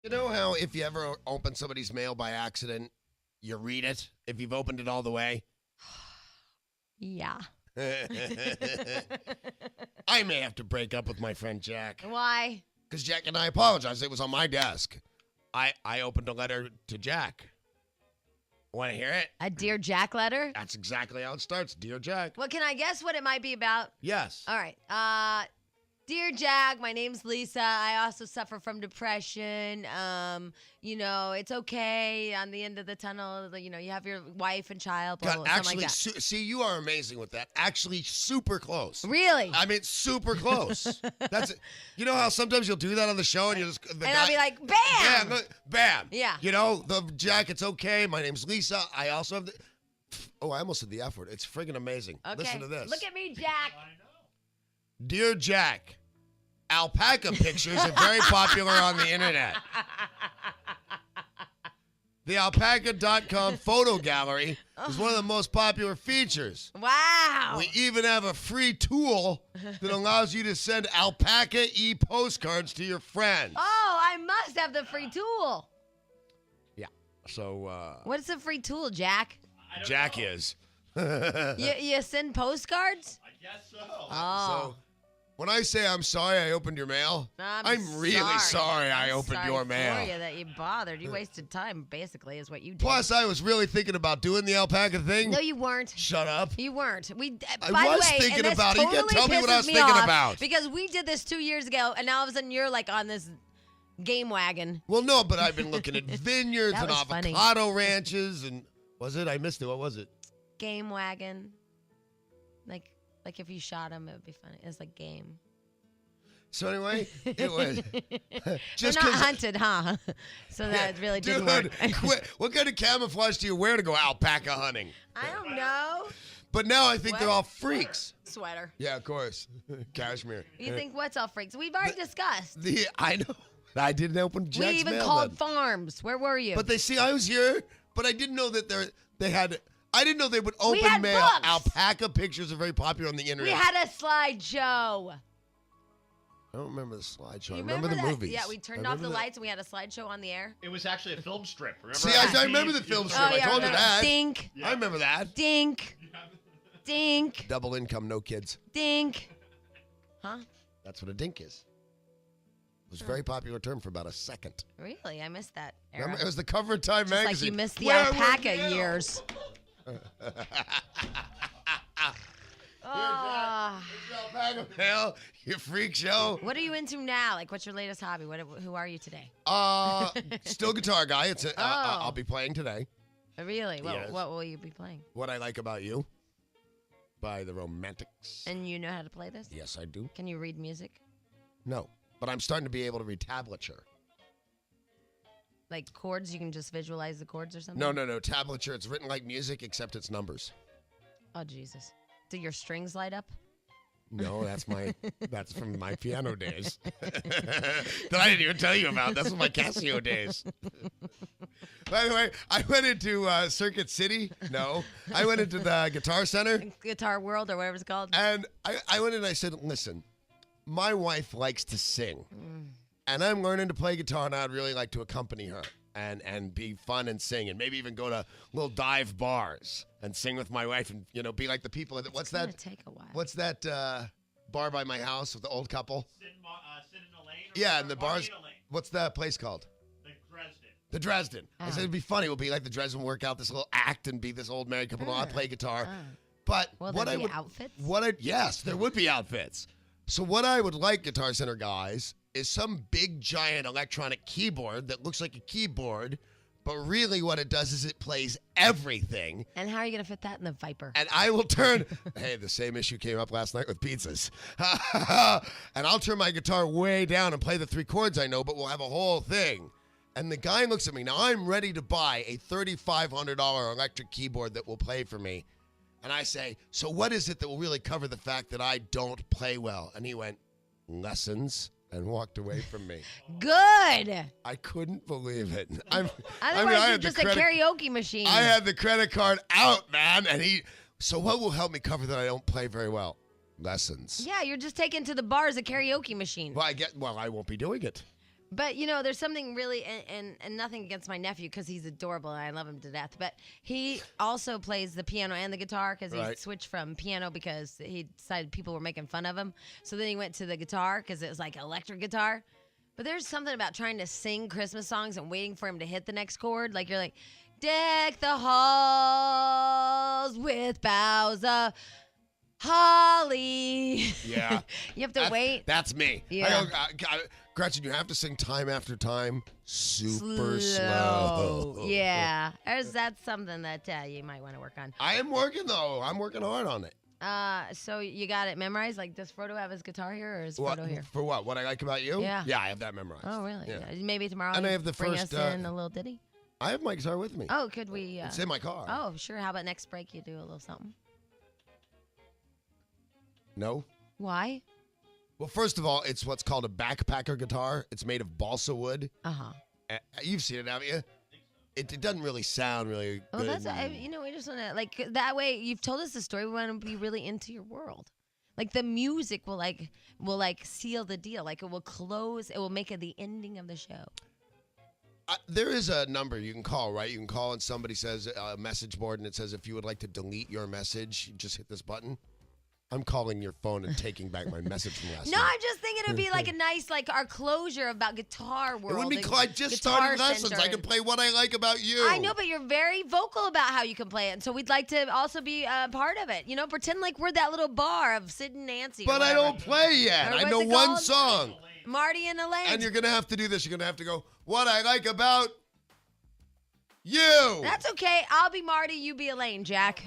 You know how if you ever open somebody's mail by accident, you read it if you've opened it all the way? Yeah. I may have to break up with my friend Jack. Why? Because Jack and I apologized. It was on my desk. I opened a letter to Jack. Want to hear it? A Dear Jack letter? That's exactly how it starts. Dear Jack. Well, can I guess what it might be about? Yes. All right. Dear Jack, my name's Lisa. I also suffer from depression. It's okay. On the end of the tunnel, you have your wife and child. Blah, God, blah, something actually, like that. see, you are amazing with that. Actually, super close. Really? I mean, super close. That's it. You know how sometimes you'll do that on the show and you just I'll be like, bam! Bam! Bam! Yeah. The Jack, it's okay. My name's Lisa. I also have the... Oh, I almost said the F word. It's friggin' amazing. Okay. Listen to this. Look at me, Jack. Dear Jack, alpaca pictures are very popular on the internet. The alpaca.com photo gallery is one of the most popular features. Wow. We even have a free tool that allows you to send alpaca e-postcards to your friends. Oh, I must have the free tool. Yeah. So, What's the free tool, Jack? Jack is. You send postcards? I guess so. Oh. So, when I say I'm sorry I opened your mail, I'm really sorry I opened your mail. I'm sorry for you that you bothered. You wasted time, basically, is what you did. Plus, I was really thinking about doing the alpaca thing. No, you weren't. Shut up. You weren't. I By was the way, thinking and about it. You totally can't tell me what I was pisses thinking off about. Because we did this 2 years ago, and now all of a sudden you're like on this game wagon. Well, no, but I've been looking at vineyards That and was funny. avocado ranches, and was it? I missed it. What was it? Game wagon. Like if you shot him, it would be funny. It's like game. So anyway, it was They're not hunted, huh? So that really didn't work. Quit. What kind of camouflage do you wear to go alpaca hunting? I don't know. But now I think What? they're all freaks. Sweater. Yeah, of course. Cashmere. You think what's all freaks? We've already discussed. I know. I didn't open Jack's We even mail called then. farms. Where were you? But I was here, but I didn't know that they had. I didn't know they would We open had mail. books. Alpaca pictures are very popular on the internet. we had a slideshow. I don't remember the slideshow. I You remember the that? movies. Yeah, we turned I off the remember that. lights and we had a slideshow on the air. It was actually a film strip. Remember? See, I remember the film strip. I told you that. Dink, I remember that. dink, dink, Double income, no kids. dink. Huh? That's what a dink is. It was a very popular term for about a second. Really? I missed that era. Remember, it was the cover of Time Just magazine. like you missed the Where were alpaca you? years. Oh. Alpaca mail, you freak show. What are you into now? Like, what's your latest hobby? Who are you today? Still guitar guy. It's Oh. I'll be playing today. Really? Yes. What will you be playing? What I Like About You by the Romantics. And you know how to play this? Yes, I do. Can you read music? No, but I'm starting to be able to read tablature. Like chords? You can just visualize the chords or something? No. Tablature. It's written like music, except it's numbers. Oh, Jesus. Do your strings light up? No, that's from my piano days. That I didn't even tell you about. That's from my Casio days. By the way, I went into Circuit City. No, I went into the Guitar Center. Guitar World or whatever it's called? And I went in and I said, listen, my wife likes to sing. And I'm learning to play guitar, and I'd really like to accompany her and be fun and sing, and maybe even go to little dive bars and sing with my wife and, be like the people. What's that? It's going to take a while. What's that bar by my house with the old couple? Sit in the lane? Yeah, and the bars. Marina Lane. What's that place called? The Dresden. The Dresden. I said it'd be funny. We'll be like the Dresden, work out this little act and be this old married couple. I play guitar. But Will what there I be would, outfits? yes, there would be outfits. So what I would like, Guitar Center guys, is some big giant electronic keyboard that looks like a keyboard, but really what it does is it plays everything. And how are you going to fit that in the Viper? And I will turn, hey, the same issue came up last night with pizzas. And I'll turn my guitar way down and play the 3 chords I know, but we'll have a whole thing. And the guy looks at me. Now, I'm ready to buy a $3,500 electric keyboard that will play for me. And I say, so what is it that will really cover the fact that I don't play well? And he went, lessons, and walked away from me. Good. I couldn't believe it. I Otherwise, you're had just a karaoke machine. I had the credit card out, man. And so what will help me cover that I don't play very well? Lessons. Yeah, you're just taking to the bar as a karaoke machine. Well, I won't be doing it. But, there's something really, and nothing against my nephew because he's adorable and I love him to death. But he also plays the piano and the guitar because he switched from piano because he decided people were making fun of him. So then he went to the guitar because it was like electric guitar. But there's something about trying to sing Christmas songs and waiting for him to hit the next chord. Like you're like, deck the halls with boughs of holly. Yeah. You have to wait. That's me. Yeah. Gretchen, you have to sing time after time super slow. Yeah. That's something that you might want to work on. I am working, though. I'm working hard on it. So you got it memorized? Like, does Frodo have his guitar here or is Frodo here? For what? What I like about you? Yeah. Yeah, I have that memorized. Oh, really? Yeah. Maybe tomorrow And I have the bring first, us in a little ditty? I have my guitar with me. Oh, could we? It's in my car. Oh, sure. How about next break you do a little something? No? Why? Well, first of all, it's what's called a backpacker guitar. It's made of balsa wood. Uh-huh. You've seen it, haven't you? It doesn't really sound really Oh, good. that's we just want to like that way. You've told us the story. We want to be really into your world. Like the music will seal the deal. Like it will close. It will make it the ending of the show. There is a number you can call, right? You can call and somebody says a message board and it says if you would like to delete your message, you just hit this button. I'm calling your phone and taking back my message from last No, night. I'm just thinking it would be like a nice, like our closure about Guitar World. It wouldn't be and cool. I just Guitar started lessons. Center I can play What I Like About You. I know, but you're very vocal about how you can play it. And so we'd like to also be a part of it. Pretend like we're that little bar of Sid and Nancy. But I don't play yet. Or I what's know it one called? song. Marty and Elaine. And you're going to have to do this. You're going to have to go, What I Like About You. That's okay. I'll be Marty. You be Elaine, Jack.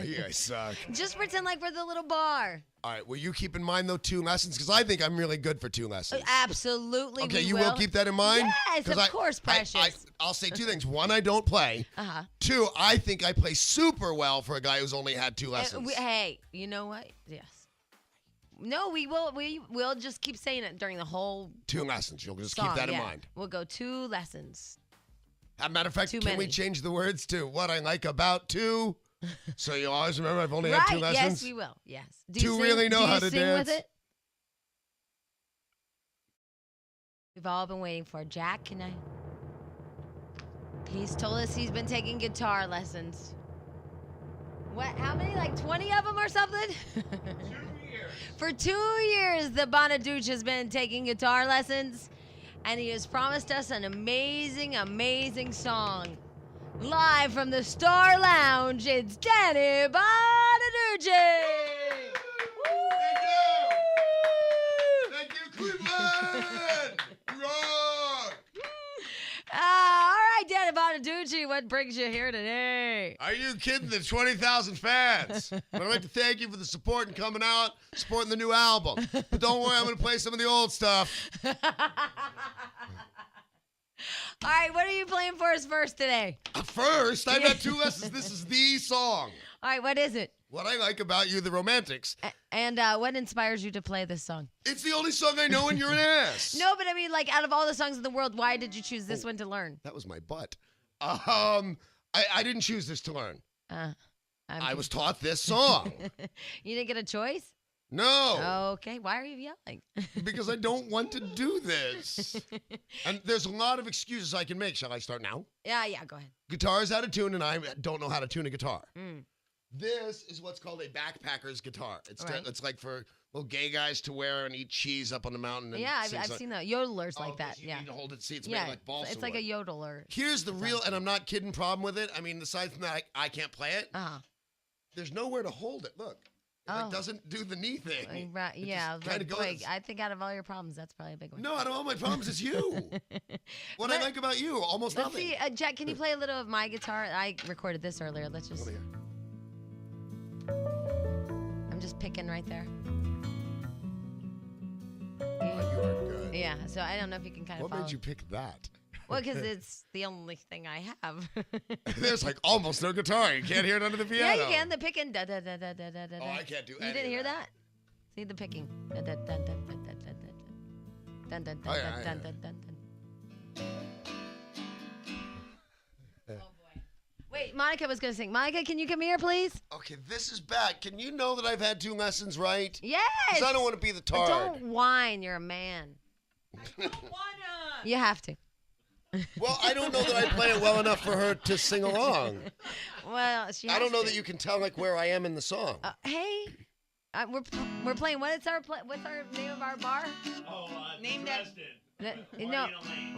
You guys suck. Just pretend like we're the little bar. All right. Will you keep in mind, though, 2 lessons? Because I think I'm really good for 2 lessons. Absolutely. Okay, you will will keep that in mind? Yes, of course, precious. I'll say 2 things. 1, I don't play. 2, I think I play super well for a guy who's only had 2 lessons. Hey, you know what? Yes. No, we will. We'll just keep saying it during the whole 2 lessons. You'll just song, keep that in mind. We'll go 2 lessons. As a matter of fact, Too can we many. change the words to What I Like About 2? So you'll always remember I've only had 2 lessons? Yes, we will. Yes. Do you To sing? really know Do how you to sing dance. with it? We've all been waiting for Jack. Can I? He's told us he's been taking guitar lessons. What? How many? Like 20 of them or something? 2 years. For 2 years, the Bonaduce has been taking guitar lessons, and he has promised us an amazing, amazing song. Live from the Star Lounge, it's Danny Bonaduce! Thank you, Cleveland! Rock! All right, Danny Bonaduce, what brings you here today? Are you kidding? The 20,000 fans. But I'd like to thank you for the support and coming out, supporting the new album. But don't worry, I'm going to play some of the old stuff. All right, what are you playing for us first today? First, I've had 2 lessons. This is the song. All right, what is it? What I Like About You, the Romantics. And what inspires you to play this song? It's the only song I know, and you're an ass. No, but I mean, like, out of all the songs in the world, why did you choose this one to learn? That was my butt. I didn't choose this to learn. I was taught this song. You didn't get a choice? No. Okay, why are you yelling? Because I don't want to do this. And there's a lot of excuses I can make. Shall I start now? Yeah, go ahead. Guitar's out of tune, and I don't know how to tune a guitar. Mm. This is what's called a backpacker's guitar. It's Right. it's like for little gay guys to wear and eat cheese up on the mountain. And Yeah, sing I've songs. seen the yodelers like Okay, that. so you Yeah. need to hold it. See, it's Yeah, made like balsa it's like a wood. yodeler. Here's the real, and I'm not kidding, problem with it. I mean, aside from that, I can't play it. Uh-huh. There's nowhere to hold it. Look. It like, Oh. doesn't do the knee thing. Right, It yeah, just kinda but boy, goes. I think out of all your problems, that's probably a big one. No, out of all my problems, it's you. What I Let- like about you, almost Let's nothing. see, Jack, can you play a little of my guitar? I recorded this earlier. Let's just... Over here. I'm just picking right there. Oh, you are good. Yeah, so I don't know if you can kind of What follow. made you pick that? Well, because it's the only thing I have. There's like almost no guitar. You can't hear it under the Yeah, piano. you can. The picking. Da, da, da, da, da, da, da. Oh, I can't do You any didn't of hear that. that? See the picking. Dun, dun, dun, dun, dun, dun, dun, dun, dun, dun, Oh, yeah, dun, yeah. dun, dun, dun, dun. Oh boy. Wait, Monica was gonna sing. Monica, can you come here, please? Okay, this is bad. Can you know that I've had 2 lessons right? Yes. 'Cause I don't want to be the But tard. don't whine. You're a man. You have to. Well, I don't know that I play it well enough for her to sing along. Well, she has I don't know to. that you can tell like where I am in the song. Hey, we're playing. What's our name of our bar? Oh, Name that- Dresden. No,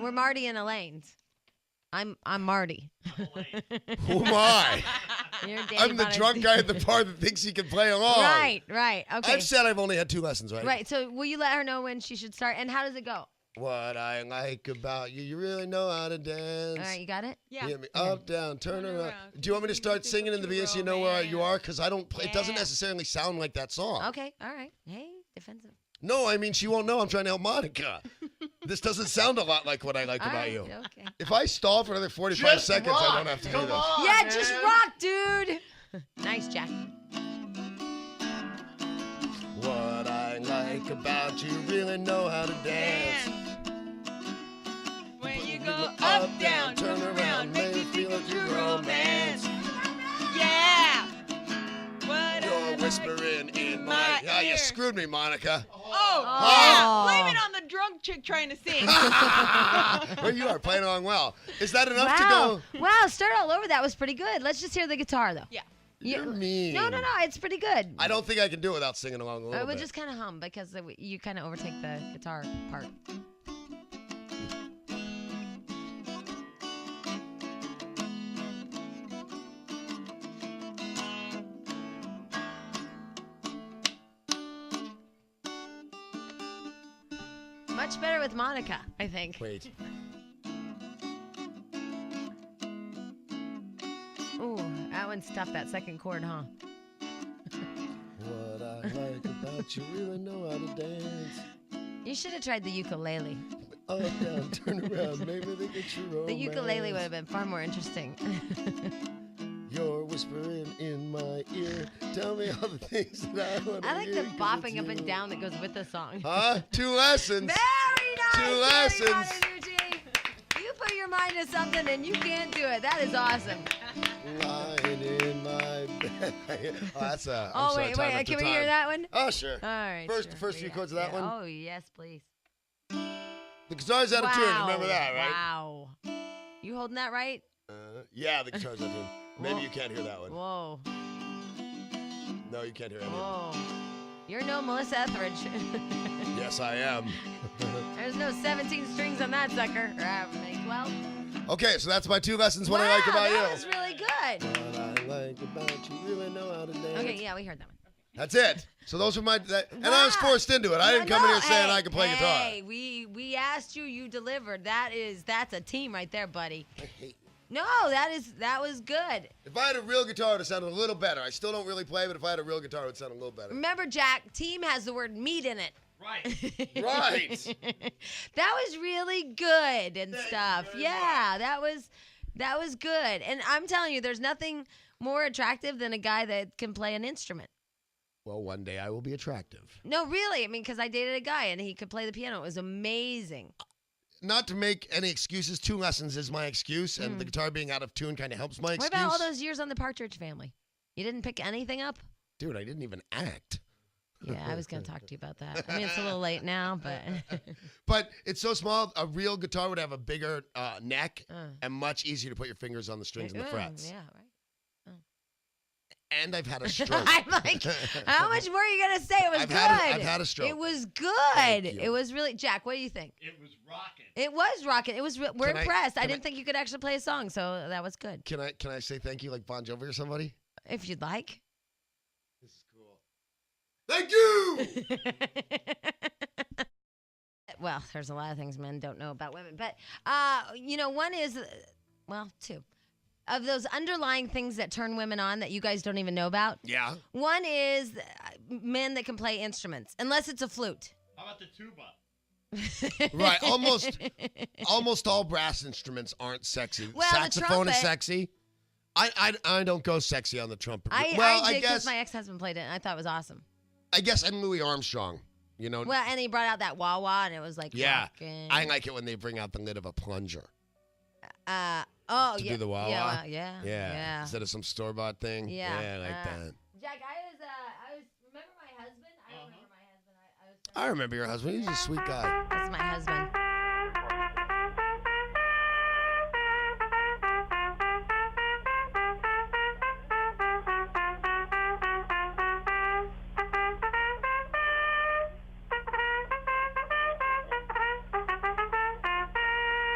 we're Marty and Elaine's. I'm Marty. Who am I? You're Danny I'm the drunk Bonaduce. guy at the bar that thinks he can play along. Right. Okay. I've said I've only had 2 lessons, right? Right. So will you let her know when she should start? And how does it go? What I like about you, you really know how to dance. All right, you got it? Yeah. Hit me up, down, turn around. Do you want me to start singing in the beginning so you know where you are? Because I don't play. It doesn't Yeah. necessarily sound like that song. Okay. All right. Hey, defensive. No, I mean, she won't know I'm trying to help Monica. This doesn't sound a lot like what I like All about right, you. Okay. If I stall for another 45 Just seconds, rock. I don't have to Come do this. on, Yeah, man. just rock, dude. Nice, Jack. What I like about you, really know how to dance. When you go up, down, turn around, make me feel a true romance. Yeah. What You're I whispering like in my my... Yeah, you ear. screwed me, Monica. Oh, Oh. yeah. Blame it on the drunk chick trying to sing. Well, you are playing along well. Is that enough to Wow. go? Wow, start all over. That was pretty good. Let's just hear the guitar, though. Yeah. You're mean. No, it's pretty good. I don't think I can do it without singing along a little We'll bit. just kind of hum because you kind of overtake the guitar part. Much better with Monica, I think. Wait. Ooh, that one's tough, that second chord, huh? What I like about you, really know how to dance. You should have tried the ukulele. Up, down, turn around, maybe they get you romance. The ukulele would have been far more interesting. You're whispering in my ear. Tell me all the things that I want to I like hear, the 'cause bopping it's up and you. down that goes with the song. Huh? 2 lessons. Very nice. 2 very lessons. nice, Eugene. You put your mind to something and you can't do it. That is awesome. Lying in my bed. Oh, that's a. I'm Oh, sorry, wait. time after Can we hear time. that one? Oh, sure. All right. First sure. few chords of that one? Oh, yes, please. The guitar's out of tune. Remember that, right? Wow. You holding that right? Yeah, the guitar's out of tune. Maybe Whoa. you can't hear that one. Whoa. No, you can't hear any of Whoa. You're no Melissa Etheridge. it. Yes, I am. There's no 17 strings on that sucker. Or however many, 12. Okay, so that's my 2 lessons. What wow, I like about that you. was really good. What I like about you, really know how to dance. Okay, yeah, we heard that one. That's it. So those are my. And I was forced into it. I didn't come in here saying I could play guitar. Hey, we asked you, you delivered. That's a team right there, buddy. I hate. No, that was good. If I had a real guitar, it would sound a little better. I still don't really play, but if I had a real guitar, it would sound a little better. Remember, Jack, team has the word meat in it. Right. Right. That was really good and Thank you stuff. very Yeah, that was good. And I'm telling you, there's nothing more attractive than a guy that can play an instrument. Well, one day I will be attractive. No, really. I mean, because I dated a guy and he could play the piano. It was amazing. Not to make any excuses, 2 lessons is my excuse, and the guitar being out of tune kind of helps my excuse. What about all those years on the Partridge Family? You didn't pick anything up? Dude, I didn't even act. Yeah, I was going to talk to you about that. I mean, it's a little late now, but But it's so small, a real guitar would have a bigger neck and much easier to put your fingers on the strings and the frets. Yeah, right. And I've had a stroke. I'm like, how much more are you going to say? It was good. I've had a stroke. It was Thank good. you. It was really, Jack, what do you think? It was rocking. It was rocking. It was. We're Can I- impressed. I can didn't think you could actually play a song, so that was good. Can I say thank you like Bon Jovi or somebody? If you'd like. This is cool. Thank you! Well, there's a lot of things men don't know about women, but one is, well, 2 of those underlying things that turn women on that you guys don't even know about. Yeah. One is men that can play instruments, unless it's a flute. How about the tuba? Right. Almost all brass instruments aren't sexy. Well, the Saxophone is trumpet- sexy. I don't go sexy on the trumpet. I did because my ex-husband played it, and I thought it was awesome. I guess I'm Louis Armstrong. You know. Well, and he brought out that wah-wah, and it was like Yeah. rocking. I like it when they bring out the lid of a plunger. To do the wah-wah? Yeah, Yeah. yeah. Instead of some store-bought thing. Yeah. I like that. Jack, I was remember my husband? I don't remember my husband. I remember your husband. He's a sweet guy. That's my husband.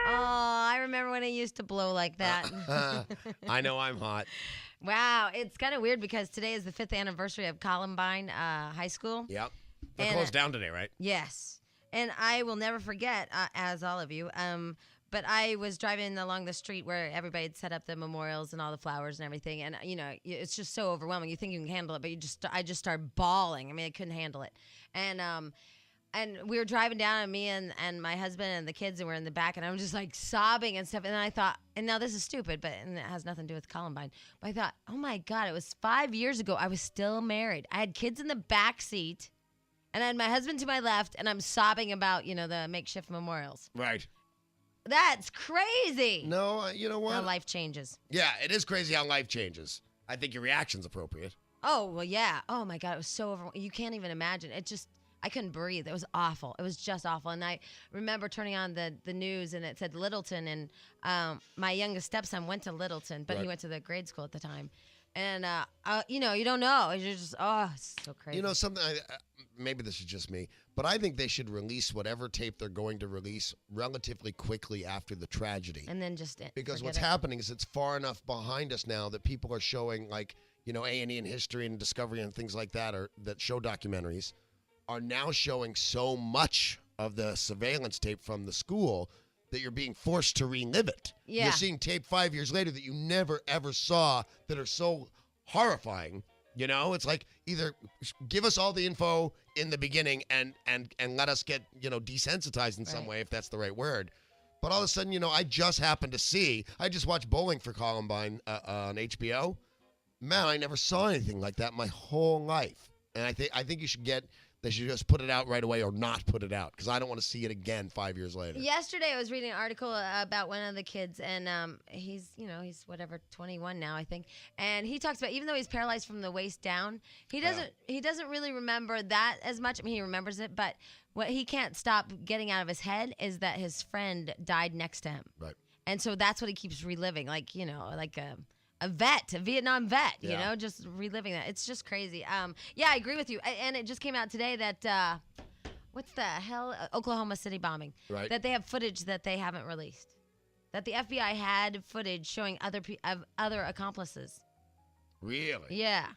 I remember when it used to blow like that. I know I'm hot. Wow, it's kind of weird because today is the 5th anniversary of Columbine High School. Yep. They're And, closed down today, right? Yes. And I will never forget, as all of you, but I was driving along the street where everybody had set up the memorials and all the flowers and everything. And, it's just so overwhelming. You think you can handle it, but I just started bawling. I mean, I couldn't handle it. And we were driving down, and me and my husband and the kids, and we're in the back, and I'm just like sobbing and stuff. And then I thought, and now this is stupid, and it has nothing to do with Columbine. But I thought, oh my God, it was 5 years ago. I was still married. I had kids in the back seat, and I had my husband to my left, and I'm sobbing about, the makeshift memorials. Right. That's crazy. No, you know what? How life changes. Yeah, it is crazy how life changes. I think your reaction's appropriate. Oh, well, yeah. Oh my God, it was so overwhelming. You can't even imagine. I couldn't breathe. It was awful. It was just awful. And I remember turning on the news, and it said Littleton, and my youngest stepson went to Littleton, but he went to the grade school at the time. And, you don't know. You're just, it's so crazy. Something, maybe this is just me, but I think they should release whatever tape they're going to release relatively quickly after the tragedy. And then just because what's happening is it's far enough behind us now that people are showing, like, A&E and History and Discovery and things like that, or that show documentaries, are now showing so much of the surveillance tape from the school that you're being forced to relive it. Yeah. You're seeing tape 5 years later that you never, ever saw that are so horrifying. It's like either give us all the info in the beginning and let us get, desensitized in some way, if that's the right word. But all of a sudden, I just happened to see, I just watched Bowling for Columbine on HBO. Man, I never saw anything like that my whole life. And I think they should just put it out right away or not put it out, because I don't want to see it again 5 years later. Yesterday, I was reading an article about one of the kids, and he's 21 now, I think. And he talks about, even though he's paralyzed from the waist down, he doesn't really remember that as much. I mean, he remembers it, but what he can't stop getting out of his head is that his friend died next to him. Right. And so that's what he keeps reliving, like a Vietnam vet, just reliving that. It's just crazy. Yeah, I agree with you. And it just came out today that, what's the hell? Oklahoma City bombing. Right. That they have footage that they haven't released. That the FBI had footage showing other accomplices. Really? Yeah.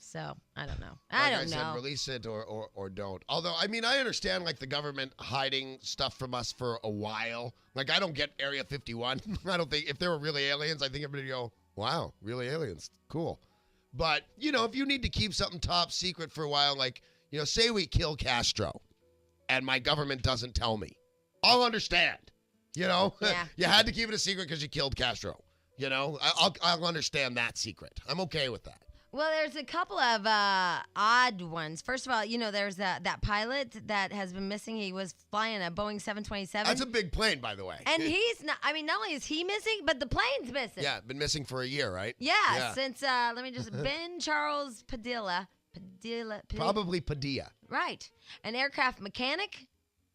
So, I don't know. Like I don't said, know. release it or don't. Although, I mean, I understand, like, the government hiding stuff from us for a while. Like, I don't get Area 51. I don't think, if there were really aliens, I think everybody would go, wow, really aliens. Cool. But, if you need to keep something top secret for a while, like, say we kill Castro and my government doesn't tell me, I'll understand. Yeah. You had to keep it a secret because you killed Castro. I'll understand that secret. I'm okay with that. Well, there's a couple of odd ones. First of all, there's that pilot that has been missing. He was flying a Boeing 727. That's a big plane, by the way. And he's not, not only is he missing, but the plane's missing. Yeah, been missing for a year, right? Yeah. Since, Ben Charles Padilla. Probably Padilla. Right. An aircraft mechanic,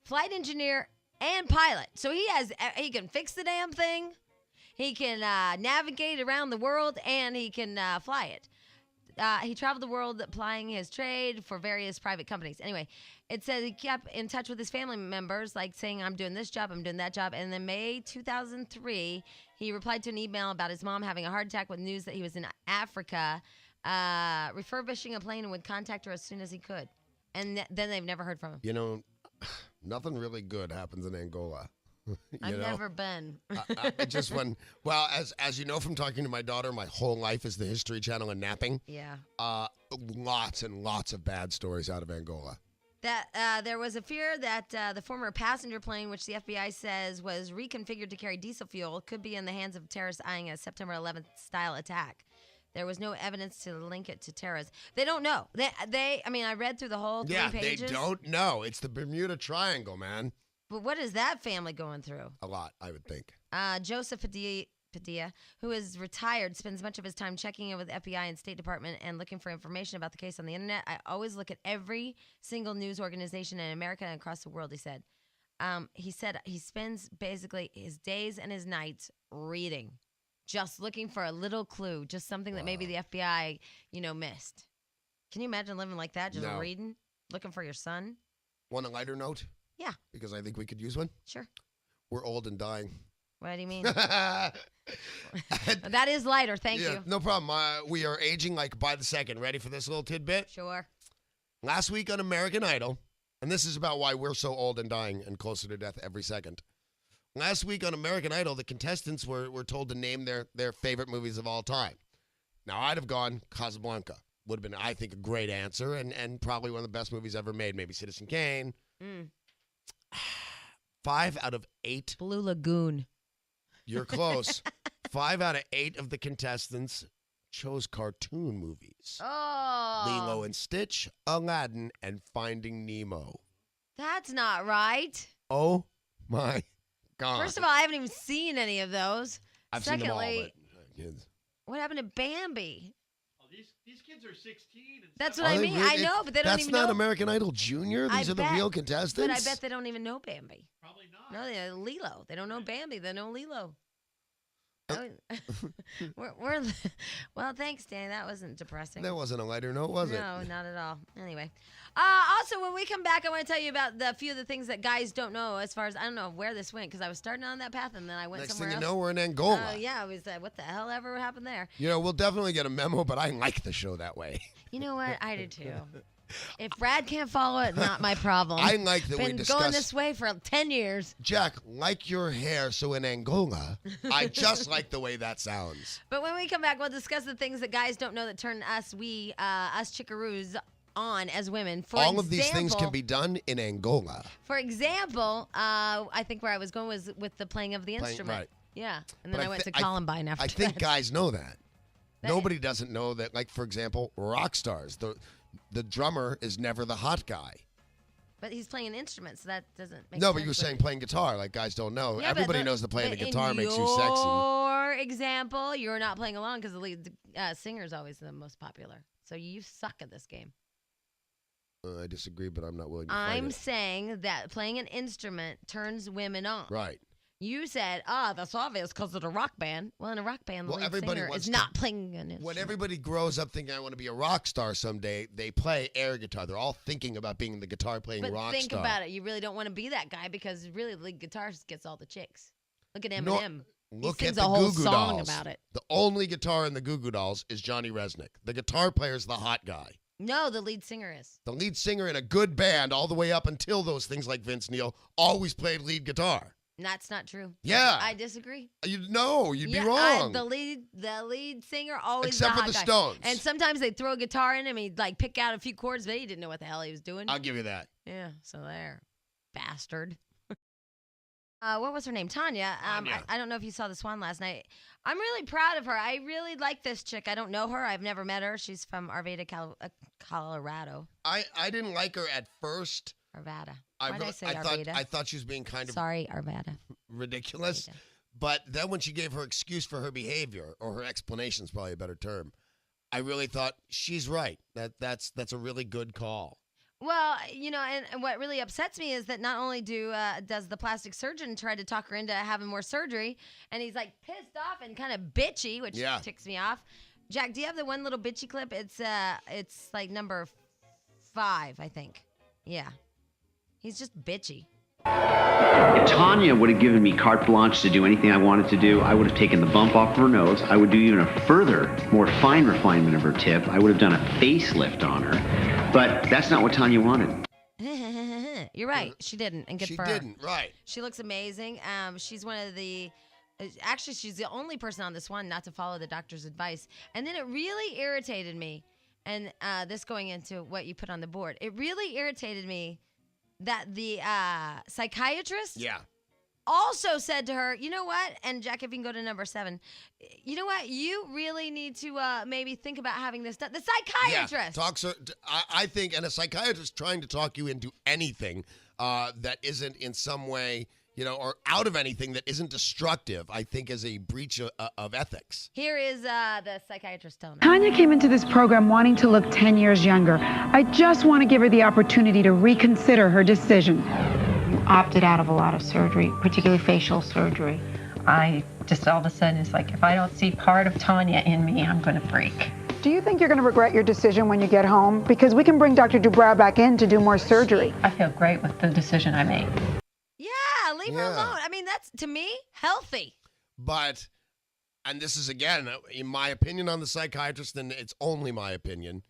flight engineer, and pilot. So he can fix the damn thing. He can navigate around the world, and he can fly it. He traveled the world plying his trade for various private companies. Anyway, it says he kept in touch with his family members, like saying, I'm doing this job, I'm doing that job. And then May 2003, he replied to an email about his mom having a heart attack with news that he was in Africa, refurbishing a plane and would contact her as soon as he could. And then they've never heard from him. Nothing really good happens in Angola. I've never been. Just as you know from talking to my daughter, my whole life is the History Channel and napping. Yeah. Lots and lots of bad stories out of Angola. That there was a fear that the former passenger plane, which the FBI says was reconfigured to carry diesel fuel, could be in the hands of terrorists eyeing a September 11th style attack. There was no evidence to link it to terrorism. They don't know. I read through the whole 3 pages. Yeah, they don't know. It's the Bermuda Triangle, man. But what is that family going through? A lot, I would think. Joseph Padilla, who is retired, spends much of his time checking in with the FBI and State Department and looking for information about the case on the internet. I always look at every single news organization in America and across the world, he said. He said he spends basically his days and his nights reading, just looking for a little clue, just something that maybe the FBI, missed. Can you imagine living like that, just reading, looking for your son? Want a lighter note? Yeah. Because I think we could use one. Sure. We're old and dying. What do you mean? Yeah, That is lighter. Thank you. no problem. We are aging like by the second. Ready for this little tidbit? Sure. Last week on American Idol, and this is about why we're so old and dying and closer to death every second. Last week on American Idol, the contestants were told to name their favorite movies of all time. Now, I'd have gone Casablanca. Would have been, I think, a great answer and probably one of the best movies ever made. Maybe Citizen Kane. 5 out of 8. Blue Lagoon. You're close. 5 out of 8 of the contestants chose cartoon movies. Oh. Lilo and Stitch, Aladdin, and Finding Nemo. That's not right. Oh, my God. First of all, I haven't even seen any of those. I've Secondly, seen them all, but kids. what happened to Bambi? Oh, these kids are 16. And That's 17. what I Are they mean. really? I know, but they don't That's even not know. American Idol Junior. These I are the bet, real contestants. But I bet they don't even know Bambi. Probably not. No, they know Lilo. They don't know Bambi. They know Lilo. Well, thanks, Danny. That wasn't depressing. That wasn't a lighter note, was it? No, not at all. Anyway. Also, when we come back, I want to tell you about the few of the things that guys don't know as far as, I don't know where this went, because I was starting on that path, and then I went Next somewhere thing you else. know, we're in Angola. Yeah, I was what the hell ever happened there? You know, we'll definitely get a memo, but I like the show that way. You know what? I do too. If Brad can't follow it, not my problem. I like that we Been discuss. going this way for 10 years. Jack, like your hair, so in Angola, I just like the way that sounds. But when we come back, we'll discuss the things that guys don't know that turn us chickaroos on as women. All of these things can be done in Angola. For example, I think where I was going was with the playing of the instrument. Right. Yeah, and then But I went to I Columbine after I think that. guys know that. That- Nobody doesn't know that, like, for example, rock stars. The drummer is never the hot guy. But he's playing an instrument, so that doesn't make No, sense. but you were saying playing guitar, like guys don't know. Yeah, but Everybody knows that playing the but guitar in makes you sexy. your example, you're not playing along because the lead singer is always the most popular. So you suck at this game. I disagree, but I'm not willing to fight I'm it. saying that playing an instrument turns women on. Right. You said, that's obvious because of the rock band. Well, in a rock band, the Well, lead everybody singer wants is to- not playing an instrument. When everybody grows up thinking I want to be a rock star someday, they play air guitar. They're all thinking about being the guitar playing But rock think star. about it. You really don't want to be that guy because really the lead guitarist gets all the chicks. Look at Eminem. Look he sings at the a whole Goo Goo song Dolls. about it. The only guitar in the Goo Goo Dolls is Johnny Resnick. The guitar player's the hot guy. No, the lead singer is. The lead singer in a good band, all the way up until those things like Vince Neil, always played lead guitar. That's not true. Yeah. I disagree. You'd Yeah, be wrong. The lead singer always Except the for hot the guy. Stones. And sometimes they'd throw a guitar in him, he'd like pick out a few chords, but he didn't know what the hell he was doing. I'll give you that. Yeah, so there. Bastard. What was her name? Tanya. Tanya. I don't know if you saw the Swan last night. I'm really proud of her. I really like this chick. I don't know her. I've never met her. She's from Arvada, Colorado. I didn't like her at first. Arvada. I Why did I say thought Arvada? I thought she was being kind of Sorry, Arvada. ridiculous. Arvada. But then when she gave her excuse for her behavior, or her explanation is probably a better term, I really thought she's right. That's a really good call. Well, you know, and what really upsets me is that not only does the plastic surgeon try to talk her into having more surgery, and he's like pissed off and kind of bitchy, which ticks me off. Jack, do you have the one little bitchy clip? It's like number 5, I think. Yeah, he's just bitchy. If Tanya would have given me carte blanche to do anything I wanted to do, I would have taken the bump off her nose. I would do even a further, more fine refinement of her tip. I would have done a facelift on her. But that's not what Tanya wanted. You're right. She didn't, and good She for her. didn't, right. She looks amazing. She's one of the... Actually, she's the only person on this one not to follow the doctor's advice. And then it really irritated me, and this going into what you put on the board, it really irritated me that the psychiatrist also said to her, you know what? And Jack, if you can go to number 7, you know what? You really need to maybe think about having this done. The psychiatrist. Yeah, I think, and a psychiatrist trying to talk you into anything that isn't in some way, you know, or out of anything that isn't destructive, I think is a breach of ethics. Here is the psychiatrist telling her. Tanya came into this program wanting to look 10 years younger. I just want to give her the opportunity to reconsider her decision. You opted out of a lot of surgery, particularly facial surgery. I just all of a sudden, it's like, if I don't see part of Tanya in me, I'm going to break. Do you think you're going to regret your decision when you get home? Because we can bring Dr. Dubrow back in to do more surgery. I feel great with the decision I made. Yeah, leave Leave her Yeah. alone. I mean, that's, to me, healthy. But, and this is, again, in my opinion on the psychiatrist, and it's only my opinion,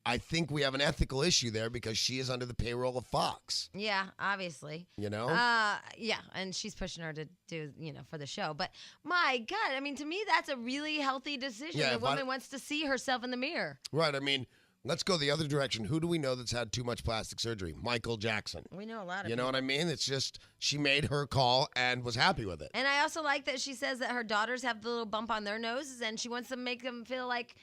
I think we have an ethical issue there because she is under the payroll of Fox. Yeah, obviously. You know? Yeah, and she's pushing her to do, for the show. But my God, I mean, to me, that's a really healthy decision. Yeah, the if I- woman wants to see herself in the mirror. Right. I mean, let's go the other direction. Who do we know that's had too much plastic surgery? Michael Jackson. We know a lot of You know people. what I mean? It's just she made her call and was happy with it. And I also like that she says that her daughters have the little bump on their noses, and she wants to make them feel like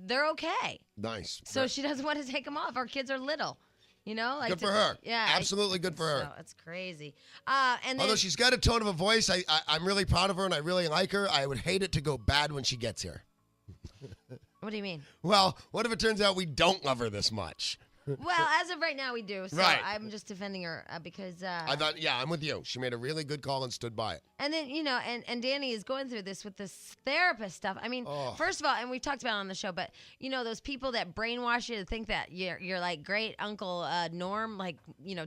they're okay. Nice. So Right. she doesn't want to take them off. Her kids are little, like Good for her. Yeah, Absolutely good for her. So it's crazy. And then, Although she's got a tone of a voice, I'm really proud of her and I really like her. I would hate it to go bad when she gets here. what do you mean? Well, what if it turns out we don't love her this much? Well, as of right now, we do. So Right. I'm just defending her because. I thought, yeah, I'm with you. She made a really good call and stood by it. And then, and Danny is going through this with this therapist stuff. I mean, Oh. first of all, and we've talked about it on the show, but those people that brainwash you to think that you're like great Uncle Norm, like,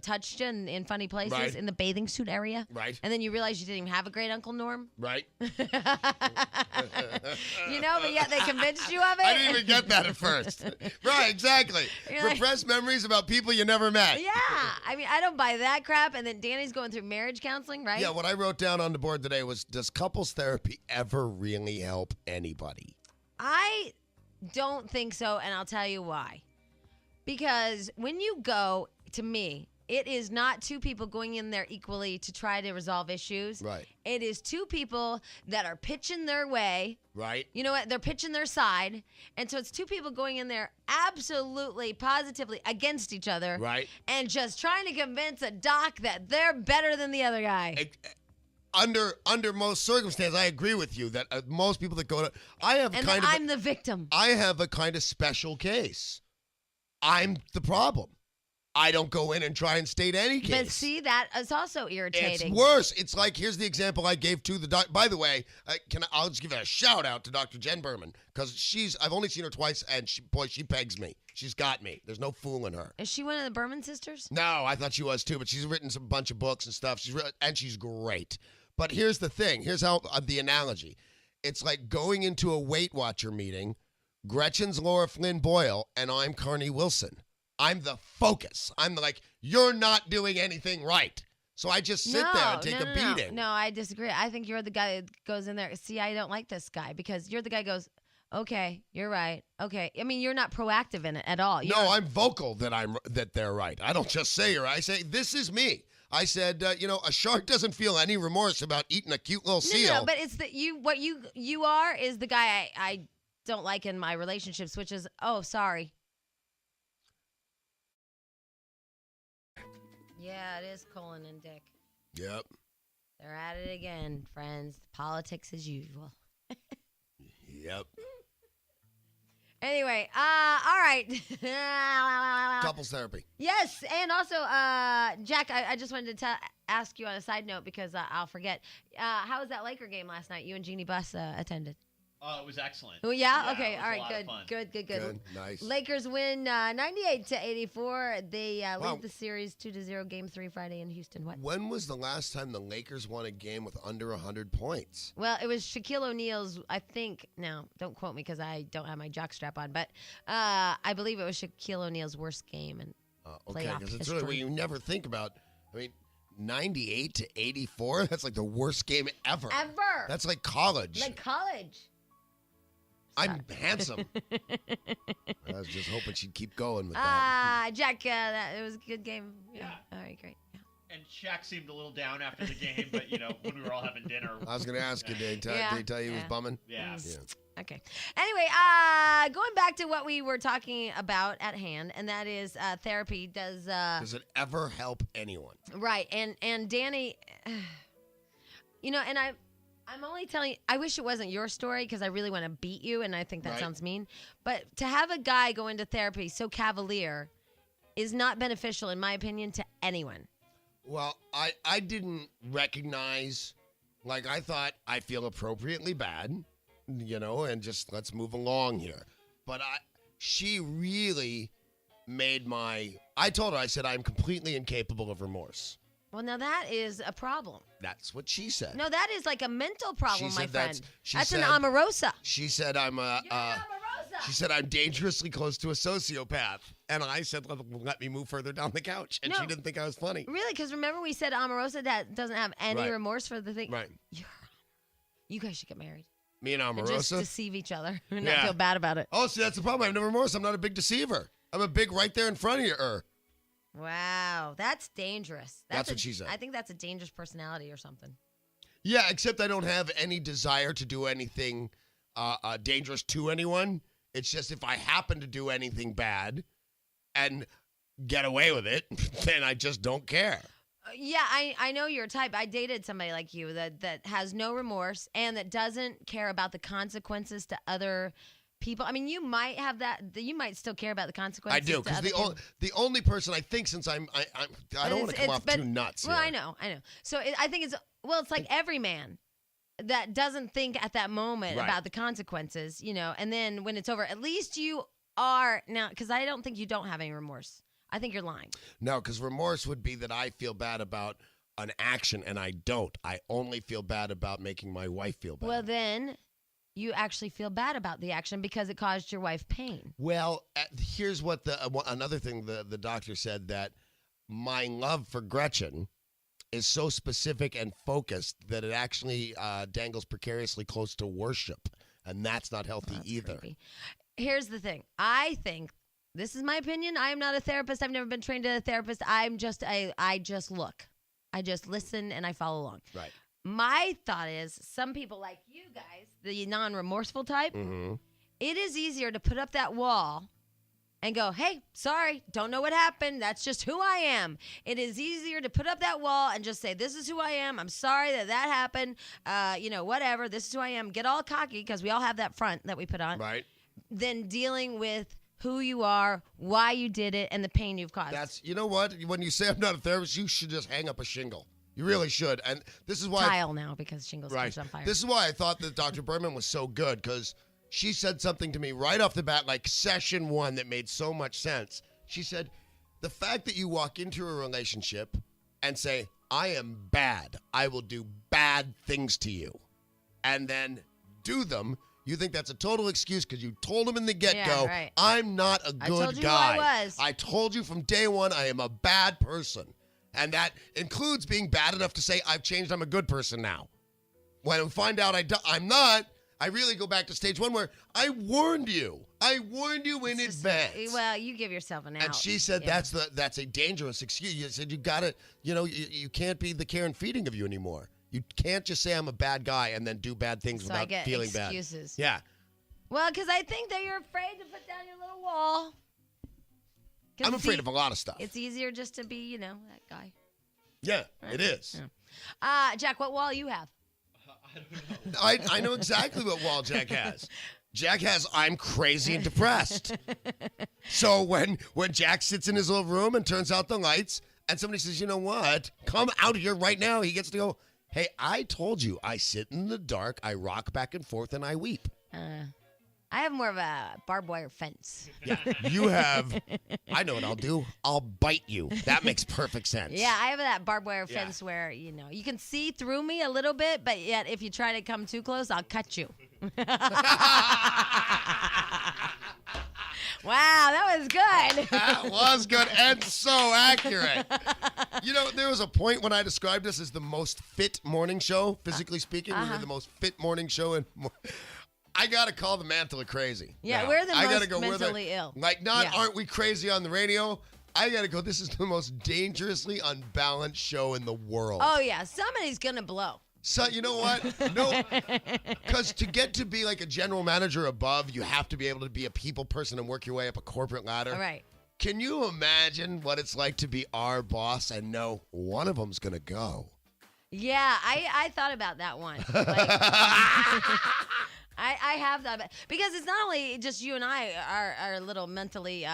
touched you in funny places Right. in the bathing suit area. Right. And then you realize you didn't even have a great Uncle Norm. Right? But yet they convinced you of it. I didn't even get that at first. Right, exactly. You're like- Repressed memories about people you never met. Yeah. I mean, I don't buy that crap. And then Danny's going through marriage counseling, right? Yeah, what I wrote down on the board today was, does couples therapy ever really help anybody? I don't think so, and I'll tell you why. Because when you go, to me, it is not two people going in there equally to try to resolve issues. Right. It is two people that are pitching their way. Right? You know what? They're pitching their side. And so it's two people going in there absolutely, positively against each other. Right. And just trying to convince a doc that they're better than the other guy. Under most circumstances, I agree with you that most people that go to, And then I'm the victim. I have a kind of special case. I'm the problem. I don't go in and try and state any case. But see, that is also irritating. It's worse. It's like, here's the example I gave to the doc. By the way, I'll just give a shout out to Dr. Jen Berman because I've only seen her twice and she pegs me. She's got me. There's no fooling her. Is she one of the Berman sisters? No, I thought she was too, but she's written some bunch of books and stuff. She's great. But here's the thing. Here's how the analogy. It's like going into a Weight Watcher meeting. Gretchen's Laura Flynn Boyle and I'm Carney Wilson. I'm the focus. I'm like, you're not doing anything right. So I just sit there and take a beating. No, I disagree. I think you're the guy that goes in there. See, I don't like this guy because you're the guy who goes, okay, you're right. Okay. I mean, you're not proactive in it at all. No, I'm vocal that they're right. I don't just say you're right. I say, this is me. I said, a shark doesn't feel any remorse about eating a cute little seal. No, but it's that what you are is the guy I don't like in my relationships, which is, oh, sorry. Yeah, it is Colin and Dick. Yep. They're at it again, friends. Politics as usual. Yep. Anyway, all right. Couples therapy. Yes, and also, Jack, I just wanted to ask you on a side note because I'll forget. How was that Laker game last night? You and Jeannie Buss attended. Oh, it was excellent. Oh, yeah? it Okay, was all a right, lot of fun. good. Nice. Lakers win 98-84. They Wow. lead the series 2-0, Game 3 Friday in Houston. What? When was the last time the Lakers won a game with under 100 points? Well, it was Shaquille O'Neal's, I think, now, don't quote me because I don't have my jockstrap on, but I believe it was Shaquille O'Neal's worst game. And Okay, playoff because it's really what history. you never think about. I mean, 98-84, that's like the worst game ever. Ever. That's like college. Like college. I'm handsome. I was just hoping she'd keep going with that. Jack, it was a good game. Yeah. All right, great. Yeah. And Shaq seemed a little down after the game, but when we were all having dinner. I was going to ask you, did he tell you he was bumming? Yeah. Okay. Anyway, going back to what we were talking about at hand, and that is therapy. Does it ever help anyone? right? And Danny, and I'm only telling you, I wish it wasn't your story because I really want to beat you, and I think that Right. sounds mean. But to have a guy go into therapy so cavalier is not beneficial, in my opinion, to anyone. Well, I didn't recognize, I thought I feel appropriately bad, and just let's move along here. But she really made I told her, I said, I'm completely incapable of remorse. Well, now that is a problem. That's what she said. No, that is like a mental problem, She my said friend. she That's said- an amorosa. She said I'm a. She said I'm dangerously close to a sociopath, and I said let me move further down the couch, and No. she didn't think I was funny. Really? Because remember we said amorosa that doesn't have any Right. remorse for the thing. Right. You guys should get married. Me and And just Omarosa. deceive each other and Yeah. not feel bad about it. Oh, see, that's the problem. I have no remorse. I'm not a big deceiver. I'm a big right there in front of you. Wow, that's dangerous. That's what she said. I think that's a dangerous personality or something. Yeah, except I don't have any desire to do anything dangerous to anyone. It's just if I happen to do anything bad and get away with it, then I just don't care. Yeah, I know your type. I dated somebody like you that has no remorse and that doesn't care about the consequences to other people. I mean, you might have that. You might still care about the consequences. I do, because the only person I think, since I don't want to come off too nuts. Well, here. I know. So I think it's like every man that doesn't think at that moment Right. about the consequences, and then when it's over, at least you are now, because I don't think you don't have any remorse. I think you're lying. No, because remorse would be that I feel bad about an action, and I don't. I only feel bad about making my wife feel bad. Well, then you actually feel bad about the action because it caused your wife pain. Well, here's what another thing the doctor said, that my love for Gretchen is so specific and focused that it actually dangles precariously close to worship, and that's not healthy That's either. creepy. Here's the thing. I think, this is my opinion. I am not a therapist. I've never been trained as a therapist. I just look. I just listen and I follow along. Right. My thought is, some people like you guys, the non-remorseful type, Mm-hmm. it is easier to put up that wall and go, hey, sorry, don't know what happened. That's just who I am. It is easier to put up that wall and just say, this is who I am. I'm sorry that happened. Whatever. This is who I am. Get all cocky, because we all have that front that we put on. Right. Then dealing with who you are, why you did it, and the pain you've caused. That's, you know what? When you say I'm not a therapist, you should just hang up a shingle. You really should. And this is why. Tile now, because shingles catch on fire. This is why I thought that Dr. Berman was so good, because she said something to me right off the bat, like session one, that made so much sense. She said, the fact that you walk into a relationship and say, I am bad, I will do bad things to you, and then do them, you think that's a total excuse because you told him in the get-go, Yeah, right. I'm not a good told you who guy. I was. I told you from day one I am a bad person. And that includes being bad enough to say, I've changed, I'm a good person now. When we find out I'm not, I really go back to stage one where I warned you. I warned you in advance. Well, you give yourself an out. And she said Yeah. that's a dangerous excuse. You said you got to, you can't be the care and feeding of you anymore. You can't just say I'm a bad guy and then do bad things So I without get feeling excuses. bad. Yeah. Well, because I think that you're afraid to put down your little wall. 'Cause I'm afraid of a lot of stuff. It's easier just to be, that guy. Yeah, it is. Yeah. Jack, what wall you have? I know exactly what wall Jack has. Jack has, I'm crazy and depressed. So when Jack sits in his little room and turns out the lights and somebody says, you know what, come out here right now, he gets to go, hey, I told you, I sit in the dark, I rock back and forth, and I weep. I have more of a barbed wire fence. Yeah, you have, I know what I'll do. I'll bite you. That makes perfect sense. Yeah, I have that barbed wire Yeah. fence where, you can see through me a little bit, but yet if you try to come too close, I'll cut you. Wow, that was good. That was good and so accurate. There was a point when I described us as the most fit morning show, physically speaking. We were the most fit morning show. And I got to call the mantle of crazy. Yeah, now. we're the I gotta most go, mentally ill. Like, Yeah. aren't we crazy on the radio? I got to go, this is the most dangerously unbalanced show in the world. Oh, yeah, somebody's going to blow. So, you know what? No, because to get to be like a general manager above, you have to be able to be a people person and work your way up a corporate ladder. All right. Can you imagine what it's like to be our boss and know one of them's going to go? Yeah, I thought about that one. Like, I have thought about, because it's not only just you and I are a little mentally,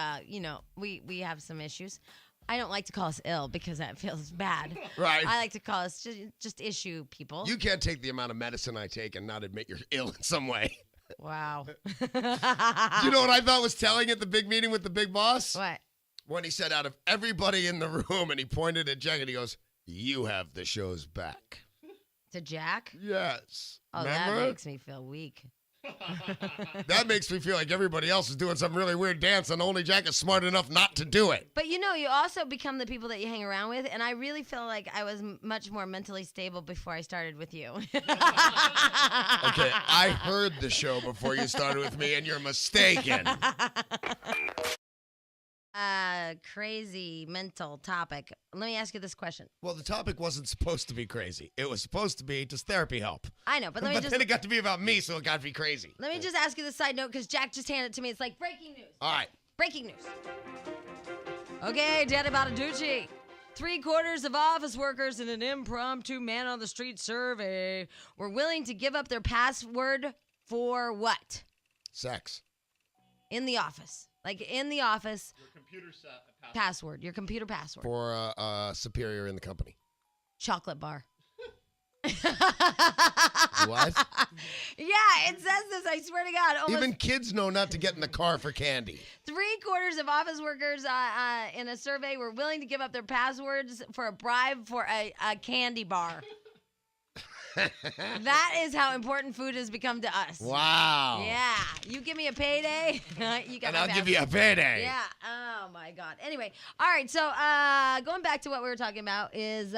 we have some issues. I don't like to call us ill because that feels bad. Right. I like to call us just issue people. You can't take the amount of medicine I take and not admit you're ill in some way. Wow. You know what I thought was telling at the big meeting with the big boss? What? When he said, out of everybody in the room, and he pointed at Jack and he goes, you have the show's back. To Jack? Yes. Oh, Remember? that makes me feel weak. That makes me feel like everybody else is doing some really weird dance and only Jack is smart enough not to do it. But you also become the people that you hang around with, and I really feel like I was much more mentally stable before I started with you. Okay, I heard the show before you started with me, and you're mistaken. Crazy mental topic. Let me ask you this question. Well, the topic wasn't supposed to be crazy. It was supposed to be just therapy help. I know, but let me just... then it got to be about me, so it got to be crazy. Let me just ask you this side note, because Jack just handed it to me. It's like breaking news. All right. Breaking news. Okay, Daddy Bottaducci. 3/4 of office workers in an impromptu man-on-the-street survey were willing to give up their password for what? Sex. In the office. Like, in the office. Your computer password. Your computer password. For a superior in the company. Chocolate bar. What? Yeah, it says this. I swear to God. Even kids know not to get in the car for candy. 3/4 of office workers in a survey were willing to give up their passwords for a bribe for a candy bar. That is how important food has become to us. Wow. Yeah. You give me a payday, you got and I'll give you a payday. Yeah. Oh, my God. Anyway. All right. So going back to what we were talking about is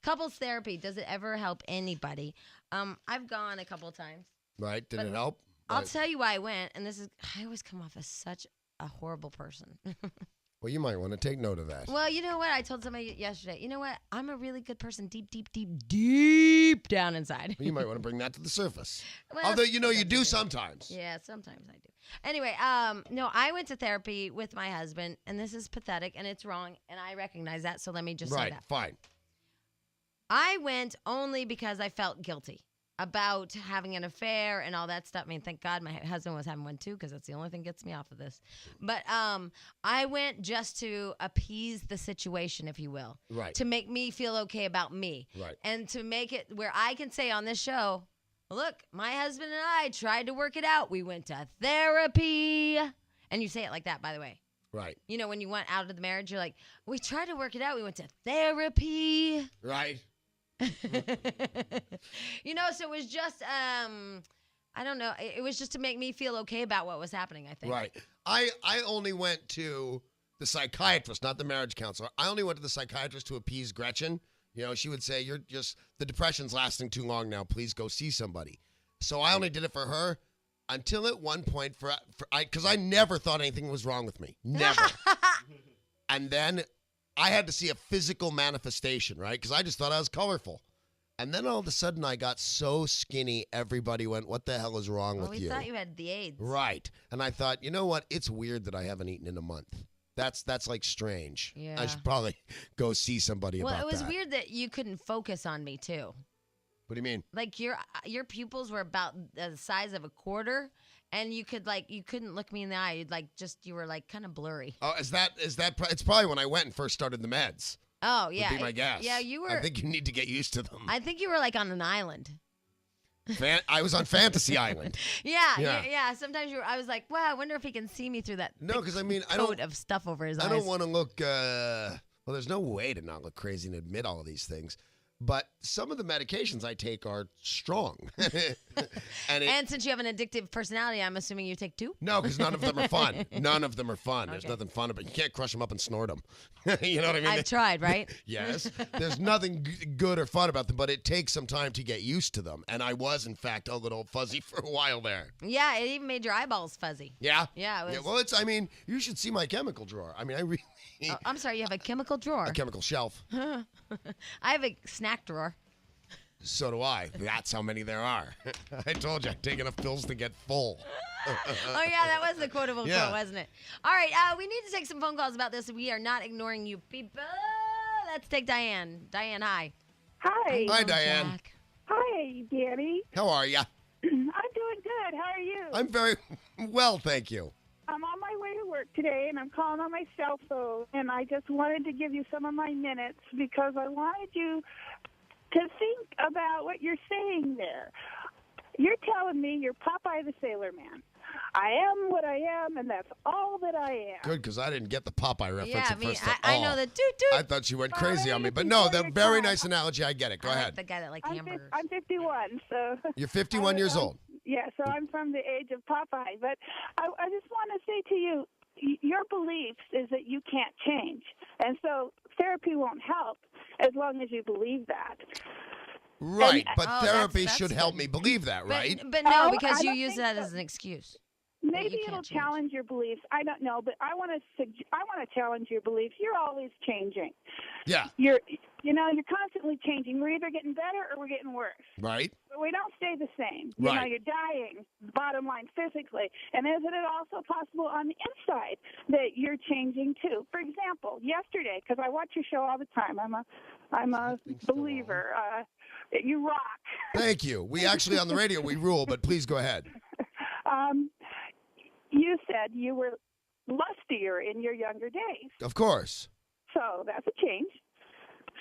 couples therapy. Does it ever help anybody? I've gone a couple of times. Right. Did it help? I'll tell you why I went. And I always come off as such a horrible person. Well, you might want to take note of that. Well, you know what? I told somebody yesterday, you know what? I'm a really good person deep down inside. You might want to bring that to the surface. Well, although, you do sometimes. Yeah, sometimes I do. Anyway, no, I went to therapy with my husband, and this is pathetic, and it's wrong, and I recognize that, so let me just say that. Right, fine. I went only because I felt guilty about having an affair and all that stuff. I mean, thank God my husband was having one too, because that's the only thing that gets me off of this. But I went just to appease the situation, if you will. Right. To make me feel okay about me. Right. And to make it where I can say on this show, look, my husband and I tried to work it out. We went to therapy. And you say it like that, by the way. Right. You know, when you went out of the marriage, you're like, we tried to work it out. We went to therapy. Right. So it was just, I don't know. It was just to make me feel okay about what was happening, I think. Right. I only went to the psychiatrist, not the marriage counselor. I only went to the psychiatrist to appease Gretchen. She would say, the depression's lasting too long now. Please go see somebody. So I only did it for her until at one point because I never thought anything was wrong with me. Never. And then I had to see a physical manifestation, right? Because I just thought I was colorful. And then all of a sudden I got so skinny, everybody went, what the hell is wrong with you? We thought you had the AIDS. Right. And I thought, you know what? It's weird that I haven't eaten in a month. That's like strange. Yeah. I should probably go see somebody about that. Well, it was weird that you couldn't focus on me, too. What do you mean? Like your pupils were about the size of a quarter, and you couldn't look me in the eye. You were kind of blurry. Oh, is that? It's probably when I went and first started the meds. Oh yeah, would be my guess. Yeah, you were. I think you need to get used to them. I think you were on an island. I was on Fantasy Island. Yeah. Sometimes I was like, wow, I wonder if he can see me through that. No, because I mean, coat of stuff over his eyes. I don't want to look. Well, there's no way to not look crazy and admit all of these things. But some of the medications I take are strong. and since you have an addictive personality, I'm assuming you take two? No, because none of them are fun. None of them are fun. Okay. There's nothing fun about it. You can't crush them up and snort them. You know what I mean? I've tried, right? Yes. There's nothing good or fun about them, but it takes some time to get used to them. And I was, in fact, a little fuzzy for a while there. Yeah, it even made your eyeballs fuzzy. Yeah? Yeah, it was... well, you should see my chemical drawer. I mean, I really... Oh, I'm sorry, you have a chemical drawer? A chemical shelf. I have a snack drawer. So do I. That's how many there are. I told you, I take enough pills to get full. Oh, yeah, that was the quotable quote, wasn't it? All right, we need to take some phone calls about this. We are not ignoring you people. Let's take Diane. Diane, hi. Hi. Hi, Diane. Jack. Hi, Danny. How are you? I'm doing good. How are you? I'm very well, thank you. I'm on my way to work today, and I'm calling on my cell phone, and I just wanted to give you some of my minutes because I wanted you to think about what you're saying there. You're telling me you're Popeye the Sailor Man. I am what I am, and that's all that I am. Good, because I didn't get the Popeye reference Yeah, at first at I all. know the toot. I thought she went crazy on me, but no, the very nice analogy. I get it. Go I ahead. like the guy that likes hamburgers. I'm 51, so. You're 51 years old. Yeah, so I'm from the age of Popeye. But I just want to say to you, your beliefs is that you can't change. And so therapy won't help as long as you believe that. Right, And- but therapy that's should good. help me believe that, right? But no, Oh, because I you don't use think that so. as an excuse. Maybe you it'll can't change. challenge your beliefs. I don't know, but I want to challenge your beliefs. You're always changing. Yeah, You're constantly changing. We're either getting better or we're getting worse. right? But we don't stay the same. Right. You're dying, bottom line, physically. And isn't it also possible on the inside that you're changing too? For example, yesterday, because I watch your show all the time. I'm a believer. You rock. Thank you. We actually, on the radio, we rule, but please go ahead. You said you were lustier in your younger days. Of course. So that's a change.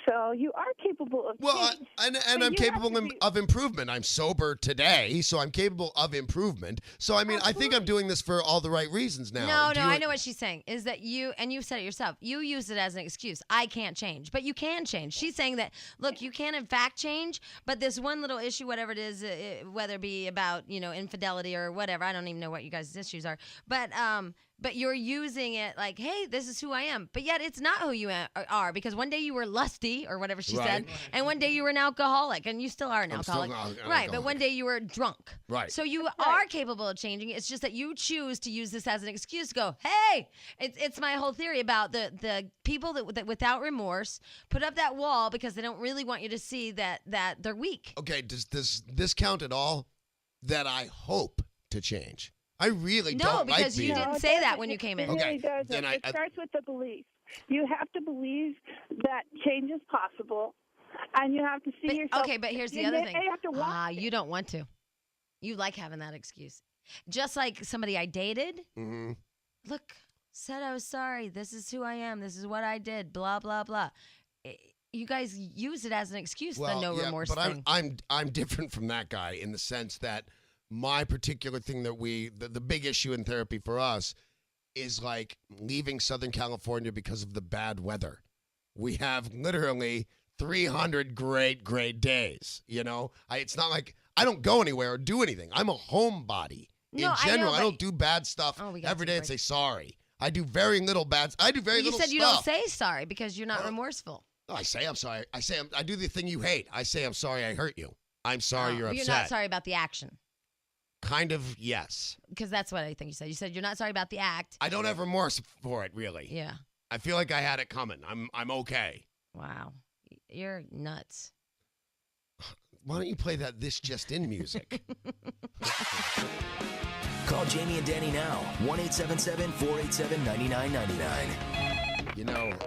So you are capable of Well, change. and But I'm you have capable to be- of improvement. I'm sober today, so I'm capable of improvement. So, I mean, I think I'm doing this for all the right reasons now. No, Do no, you- I know what she's saying. Is that you, and you said it yourself, you use it as an excuse. I can't change, but you can change. She's saying that, look, you can in fact change, but this one little issue, whatever it is, whether it be about, infidelity or whatever, I don't even know what you guys' issues are, but you're using it like, hey, this is who I am. But yet it's not who you are, because one day you were lusty or whatever she said, and one day you were an alcoholic, and you still are an alcoholic. Right, but one day you were drunk. Right. So you are capable of changing. It's just that you choose to use this as an excuse to go, hey, it's my whole theory about the people that without remorse put up that wall because they don't really want you to see that they're weak. Okay, does this count at all? That I hope to change. I really No, don't like because you being... didn't say that when you came in. It Okay, really doesn't. then It starts with the belief. You have to believe that change is possible, and you have to see yourself. Okay, but here's the you other may thing. have to walk You don't want to. You like having that excuse. Just like somebody I dated. Mhm. Look, said I was sorry. This is who I am. This is what I did. Blah blah blah. You guys use it as an excuse. The no remorse but thing. I'm different from that guy in the sense that my particular thing that the big issue in therapy for us is like leaving Southern California because of the bad weather. We have literally 300 great days. It's not like I don't go anywhere or do anything. I'm a homebody. No, In general, I know, I don't do bad stuff Oh, we gotta every take a day and break. say sorry. I do very little bad. I do very You little said stuff. you don't say sorry because you're not remorseful. No, I say I'm sorry. I do the thing you hate. I say I'm sorry I hurt you. I'm sorry you're But upset. You're not sorry about the action. Kind of, yes. Because that's what I think you said. You said you're not sorry about the act. I don't have remorse for it, really. Yeah. I feel like I had it coming. I'm okay. Wow. You're nuts. Why don't you play that This Just In music? Call Jamie and Danny now. 1-877-487-9999.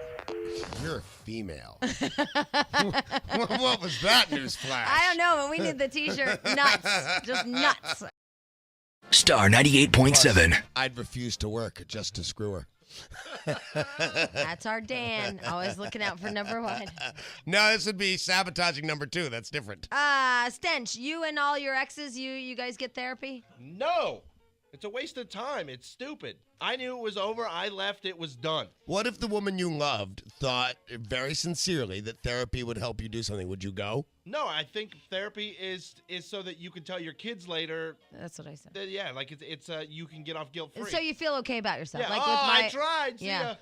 You're a female. What was that newsflash? I don't know, but we need the t-shirt. Nuts. Just nuts. Star 98.7. I'd refuse to work just to screw her. That's our Dan. Always looking out for number one. No, this would be sabotaging number 2. That's different. Stench, you and all your exes, you guys get therapy? No. It's a waste of time. It's stupid. I knew it was over. I left. It was done. What if the woman you loved thought very sincerely that therapy would help you do something? Would you go? No, I think therapy is so that you can tell your kids later. That's what I said. That, yeah, like it's you can get off guilt free. So you feel okay about yourself? Yeah. Like Oh, with my, I tried. See Yeah. ya.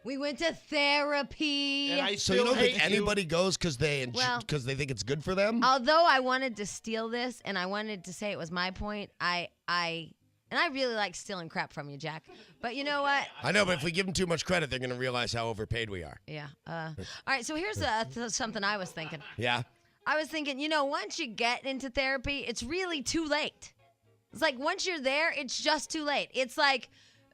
We went to therapy. And I So you still don't hate think anybody goes because they think it's good for them? Although I wanted to steal this and I wanted to say it was my point, I really like stealing crap from you, Jack. But you know what? I know, but if we give them too much credit, they're going to realize how overpaid we are. Yeah. All right, so here's something I was thinking. Yeah? I was thinking, once you get into therapy, it's really too late. It's like once you're there, it's just too late. It's like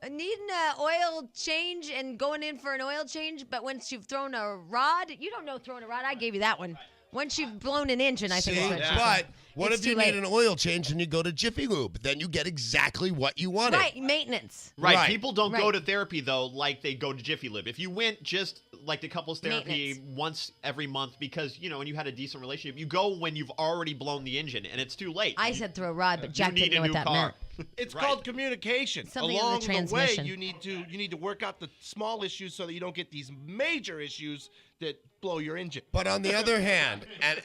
needing an oil change and going in for an oil change, but once you've thrown a rod, you don't know throwing a rod. I gave you that one. Once you've blown an engine, I think. See, is what she but said. What it's if you too late. need an oil change and you go to Jiffy Lube? Then you get exactly what you wanted. Right, maintenance. Right. People don't go Right. to therapy, though, like they go to Jiffy Lube. If you went just like to couples therapy Maintenance. once every month because, and you had a decent relationship, you go when you've already blown the engine and it's too late. I said through a rod, but Jack you need didn't know a what new that car. meant. It's Right. called communication. Something in the Along the way, transmission. you need to work out the small issues so that you don't get these major issues that blow your engine. But on the other hand, and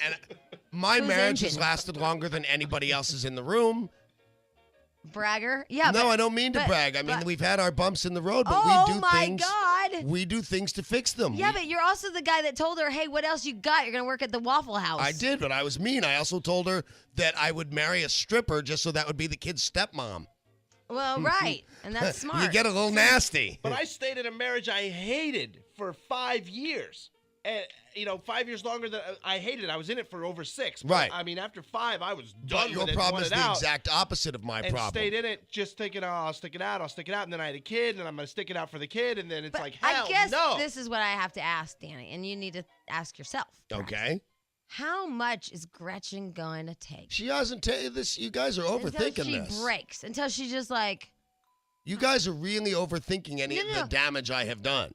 my Whose marriage has engine? lasted longer than anybody else's in the room. Bragger? Yeah. No, but, I don't mean to but- brag. I mean, but- we've had our bumps in the road, but Oh we do my things. God. We do things to fix them. Yeah, but you're also the guy that told her, hey, what else you got? You're going to work at the Waffle House. I did, but I was mean. I also told her that I would marry a stripper just so that would be the kid's stepmom. Well, right. And that's smart. You get a little nasty. But I stayed in a marriage I hated for 5 years. And, 5 years longer than I hated it. I was in it for over 6. But, Right. I mean, after 5, I was But done your with it. problem is wanted the out, exact opposite of my and problem. stayed in it just thinking, oh, I'll stick it out. And then I had a kid, and I'm going to stick it out for the kid. And then it's But like, hell I guess no. this is what I have to ask, Danny, and you need to ask yourself. perhaps. Okay. How much is Gretchen going to take? She hasn't tell you this. You guys are overthinking until she this. breaks, until she just like, You guys are really overthinking any of No. the damage I have done.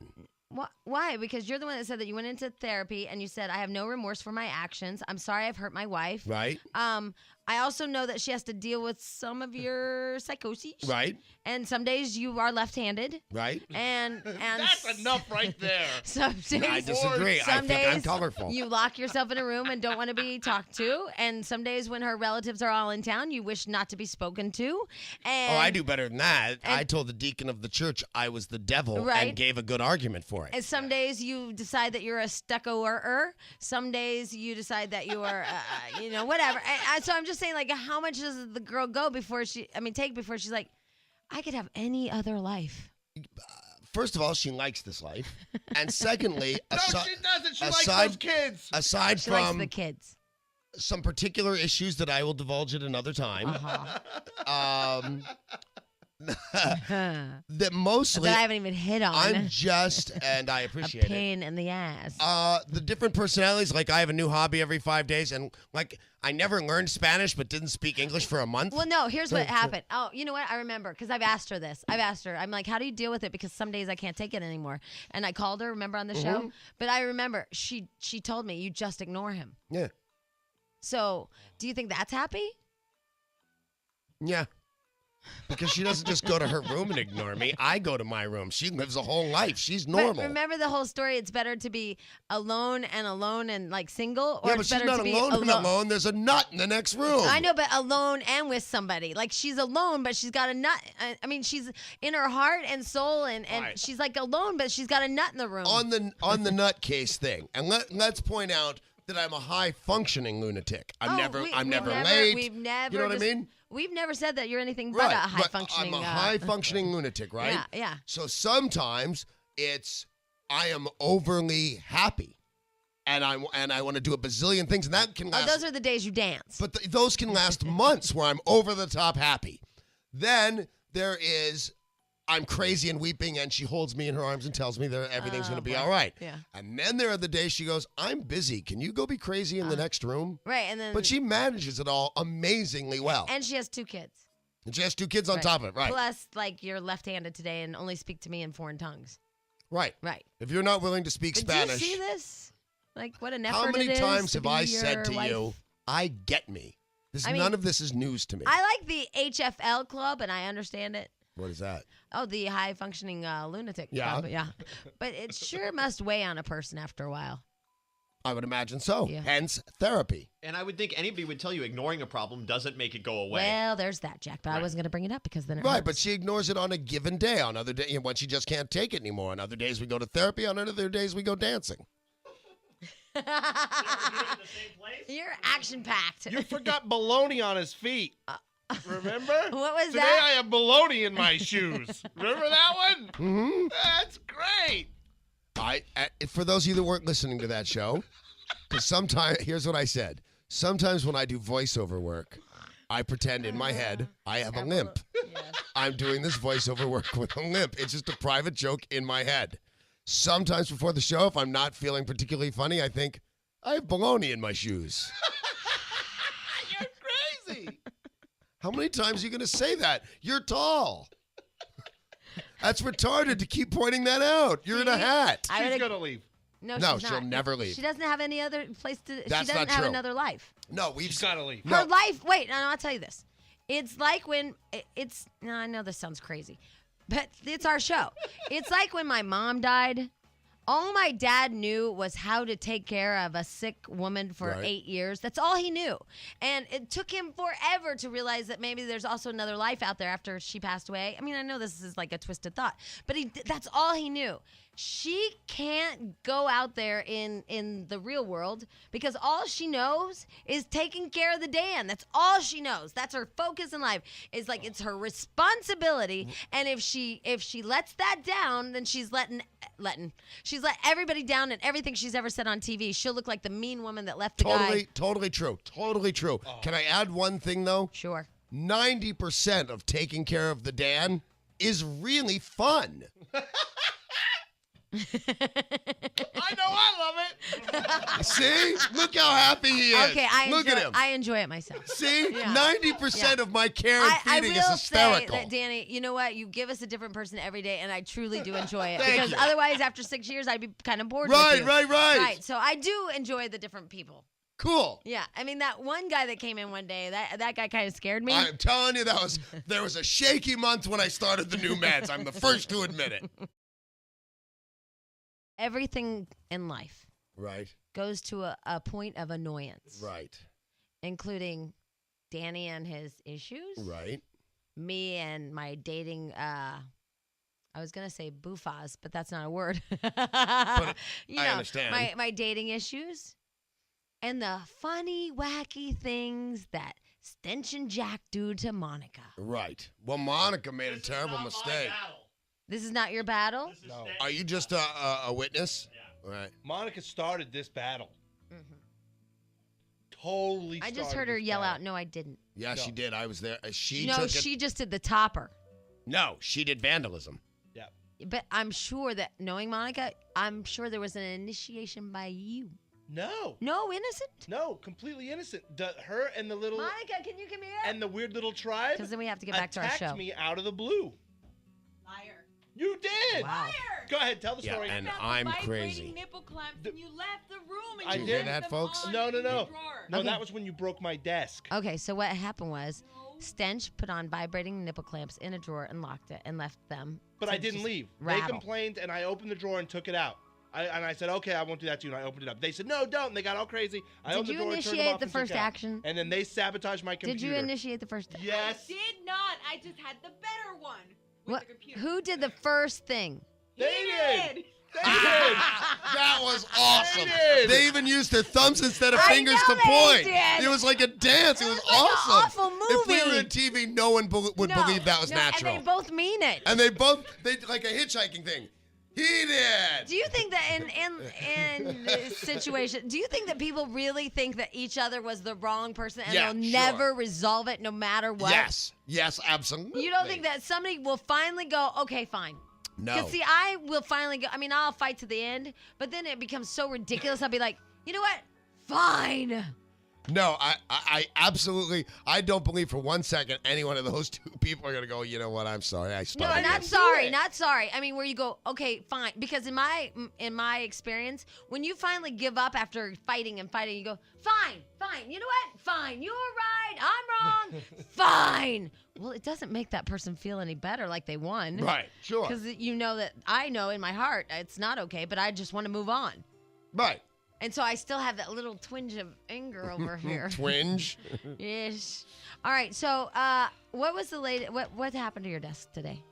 why? Because you're the one that said that you went into therapy and you said, I have no remorse for my actions. I'm sorry I've hurt my wife. Right? I also know that she has to deal with some of your psychoses. Right? And some days you are left-handed. Right? And That's enough right there. some days, I disagree. I Some think I'm days colorful. you lock yourself in a room and don't want to be talked to. And some days when her relatives are all in town, you wish not to be spoken to. And Oh, I do better than that. I and- told the deacon of the church I was the devil Right. and gave a good argument for it. And some days you decide that you're a stucco-er. Some days you decide that you are, whatever. And so I'm just saying, like, how much does the girl take before she's like, I could have any other life. First of all, she likes this life. And secondly, No, she doesn't. She likes aside- those kids. aside She likes from the kids. some particular issues that I will divulge at another time, that mostly That I haven't even hit on. I'm just, and I a appreciate it. pain in the ass. The different personalities, like I have a new hobby every 5 days, and like I never learned Spanish but didn't speak English for a month. Well, no, here's what happened. Oh, you know what? I remember because I've asked her this. I'm like, how do you deal with it? Because some days I can't take it anymore. And I called her, remember, on the show? But I remember she told me, you just ignore him. Yeah. So do you think that's happy? Yeah. Because she doesn't just go to her room and ignore me. I go to my room. She lives a whole life. She's normal. But remember the whole story? It's better to be alone and like single, or Yeah, but it's she's better not to be alone and alone. There's a nut in the next room. I know, but alone and with somebody. Like she's alone, but she's got a nut. I mean, she's in her heart and soul, and Right. she's like alone, but she's got a nut in the room. On the nutcase thing. And let's point out that I'm a high functioning lunatic. I'm never late. We've never. You know what I mean? We've never said that you're anything but a high functioning. I'm a high functioning lunatic, right? Yeah. So sometimes I am overly happy, and I want to do a bazillion things, and that can last. Those are the days you dance. But those can last months where I'm over the top happy. Then there is I'm crazy and weeping, and she holds me in her arms and tells me that everything's going to be all right. Yeah. And then there are the days she goes, I'm busy. Can you go be crazy in the next room? Right, and then. But she manages it all amazingly well. And she has 2 kids. And she has 2 kids on top of it, right? Plus, like, you're left-handed today and only speak to me in foreign tongues. Right. Right. If you're not willing to speak Did Spanish. you see this? Like, what an effort How many it is times to have be I said your to wife. you, I get me? I None mean, of this is news to me. I like the HFL club, and I understand it. What is that? Oh, the high-functioning lunatic club. Yeah. But it sure must weigh on a person after a while. I would imagine so. Yeah. Hence, therapy. And I would think anybody would tell you ignoring a problem doesn't make it go away. Well, there's that, Jack. But I wasn't going to bring it up because then it Right, hurts. but she ignores it on a given day. On other days, when she just can't take it anymore. On other days, we go to therapy. On other days, we go dancing. You're action-packed. You forgot baloney on his feet. Remember? What was Today that? I have baloney in my shoes. Remember that one? Mm-hmm. That's great. For those of you that weren't listening to that show, because sometimes, here's what I said. Sometimes when I do voiceover work, I pretend in my head I have a limp. I'm doing this voiceover work with a limp. It's just a private joke in my head. Sometimes before the show, if I'm not feeling particularly funny, I think, I have baloney in my shoes. How many times are you going to say that? You're tall. That's retarded to keep pointing that out. You're in a hat. She's going to leave. No, she'll not. never leave. She doesn't have any other place to. That's she doesn't not have true. another life. No, She's got to leave. Her life. Wait, no, I'll tell you this. It's like when it's. No, I know this sounds crazy, but it's our show. It's like when my mom died. All my dad knew was how to take care of a sick woman for 8 years. That's all he knew. And it took him forever to realize that maybe there's also another life out there after she passed away. I mean, I know this is like a twisted thought, but that's all he knew. She can't go out there in the real world because all she knows is taking care of the Dan. That's all she knows. That's her focus in life. It's like it's her responsibility. And if she lets that down, then she's let everybody down and everything she's ever said on TV. She'll look like the mean woman that left the guy. Totally true. Totally true. Can I add one thing though? Sure. 90% of taking care of the Dan is really fun. I know I love it. See? Look how happy he is. Okay, Look at him. I enjoy it myself. See? Yeah. 90% of my care and feeding is hysterical. Say that, Danny, you know what? You give us a different person every day, and I truly do enjoy it. Thank because you. otherwise, after 6 years, I'd be kind of bored with you. Right. Right, so I do enjoy the different people. Cool. Yeah, I mean, that one guy that came in one day, that guy kind of scared me. I'm telling you, there was a shaky month when I started the new meds. I'm the first to admit it. Everything in life goes to a point of annoyance. Right. Including Danny and his issues. Right. Me and my dating, I was going to say boofas, but that's not a word. But I understand. My dating issues. And the funny, wacky things that Stench and Jack do to Monica. Right. Well, Monica made a terrible mistake. This is not your battle? No. Are you just a witness? Yeah. Right. Monica started this battle. Totally. I just heard her yell out, "No, I didn't." Yeah, she did. I was there. She just did the topper. No, she did vandalism. Yeah. But I'm sure that, knowing Monica, I'm sure there was an initiation by you. No. No, innocent? No, completely innocent. Her and the little... Monica, can you come here? And the weird little tribe... Because then we have to get back to our show. ...attacked me out of the blue. Liar. You did. Wow. Liar. Go ahead, tell the story. And About I'm the vibrating crazy. nipple clamps and you left the room and I you did. left Hear that, them folks? on No. in the drawer. No, Okay. that was when you broke my desk. Okay, so what happened was Stench put on vibrating nipple clamps in a drawer and locked it and left them. But to I didn't just leave. rattle. They complained, and I opened the drawer and took it out. I said, okay, I won't do that to you, and I opened it up. They said, no, don't. And they got all crazy. I Did opened the you drawer and turned them initiate off the and took first it out. action? And then they sabotaged my computer. Did you initiate the first? Yes. I did not. I just had the better one with What? the computer. Who did the first thing? They did. did. They did. That was awesome. They did. They even used their thumbs instead of I fingers know to they point. did. It was like a dance. It was like an awesome. awful If we movie. were on TV, no one would believe that was natural. And they both mean it. And they like a hitchhiking thing. He did. Do you think that in this situation, do you think that people really think that each other was the wrong person and Yeah, they'll sure. never resolve it no matter what? Yes, absolutely. You don't think that somebody will finally go, okay, fine. No. Because, see, I will finally go, I mean, I'll fight to the end, but then it becomes so ridiculous, I'll be like, you know what? Fine. No, I absolutely, I don't believe for 1 second any one of those two people are going to go, you know what, I'm sorry, I No, started not this." sorry, not sorry. I mean, where you go, okay, fine. Because in my experience, when you finally give up after fighting and fighting, you go, fine. You know what? Fine. You're right. I'm wrong. Fine. Well, it doesn't make that person feel any better like they won. Right, sure. Because you know that I know in my heart it's not okay, but I just want to move on. Right. And so I still have that little twinge of anger over here. Twinge? Yes. All right. So, what was the latest? What happened to your desk today?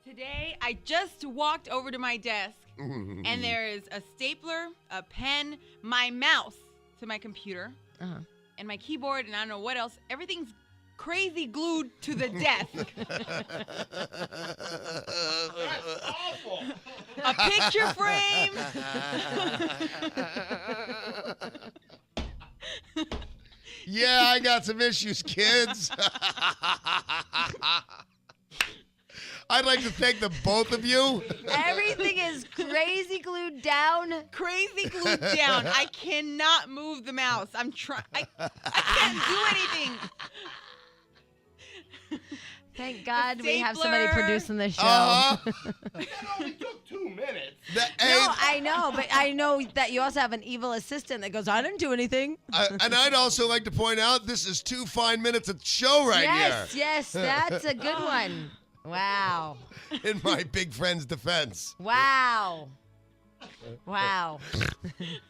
Today, I just walked over to my desk, and there is a stapler, a pen, my mouse to my computer, and my keyboard, and I don't know what else. Everything's crazy glued to the desk. That's awful. A picture frame. Yeah, I got some issues, kids. I'd like to thank the both of you. Everything is crazy glued down. Crazy glued down. I cannot move the mouse. I'm trying. I can't do anything. Thank God we have somebody stapler. producing this show. That only took 2 minutes. No, I know, but I know that you also have an evil assistant that goes, I didn't do anything. And I'd also like to point out this is 2 fine minutes of show right here. Yes, that's a good one. Wow. In my big friend's defense. Wow. Wow.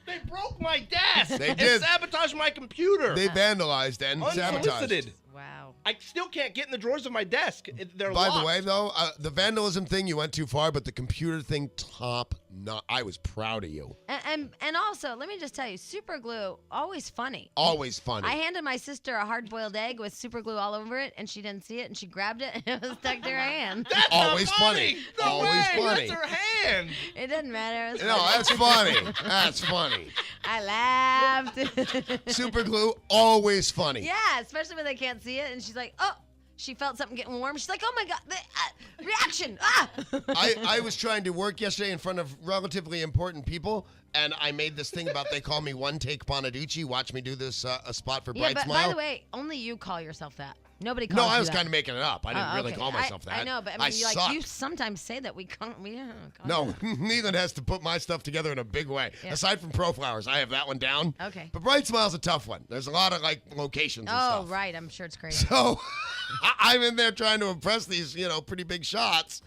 They broke my desk. They and did. sabotaged my computer. They vandalized and sabotaged. Unsolicited. Wow. I still can't get in the drawers of my desk. They're By locked. the way, though, the vandalism thing, you went too far, but the computer thing, top notch. I was proud of you. And also, let me just tell you, super glue, always funny. Always funny. I handed my sister a hard-boiled egg with super glue all over it, and she didn't see it, and she grabbed it, and it was stuck to her hand. That's Always not funny. funny. No Always way. funny. That's her hand. It doesn't matter. It was No, funny. that's funny. That's funny. I laughed. Super glue, always funny. Yeah, especially when they can't see it, and she's like, oh. She felt something getting warm. She's like, oh, my God, the reaction. Ah! I was trying to work yesterday in front of relatively important people, and I made this thing about they call me One Take Bonaducci. Watch me do this a spot for Yeah, Bright but Smile. by the way, only you call yourself that. Nobody calls No, you I was that. kind of making it up. I didn't really okay. call myself that. I know, but I mean, sucked. you sometimes say that we can't. No, Neelan has to put my stuff together in a big way. Yeah. Aside from Pro Flowers, I have that one down. Okay. But Bright Smile's a tough one. There's a lot of locations and Oh, stuff. right. I'm sure it's crazy. So I'm in there trying to impress these, pretty big shots.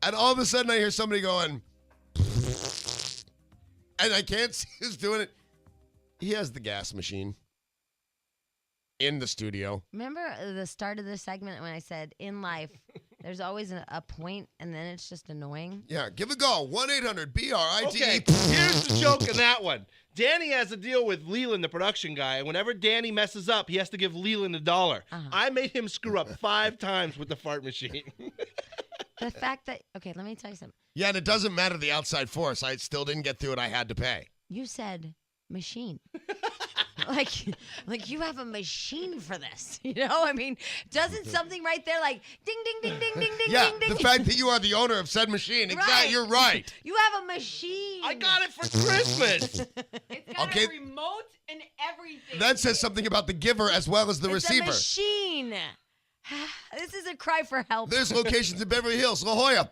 And all of a sudden I hear somebody going, and I can't see who's doing it. He has the gas machine in the studio. Remember the start of this segment when I said, in life, there's always a point, and then it's just annoying? Yeah, give a go. 1-800-BRITE. Okay, here's the joke in that one. Danny has a deal with Leland, the production guy, and whenever Danny messes up, he has to give Leland $1. I made him screw up 5 times with the fart machine. The fact that, okay, let me tell you something. Yeah, and it doesn't matter the outside force. I still didn't get through it. I had to pay. You said machine. like you have a machine for this, I mean, doesn't something right there like ding, ding, ding, ding, ding, ding, Yeah, ding, ding. the fact that you are the owner of said machine. Right. Exactly, you're right. You have a machine. I got it for Christmas. It's got Okay. a remote and everything. That says something about the giver as well as the It's receiver. a machine. This is a cry for help. There's locations in Beverly Hills, La Jolla.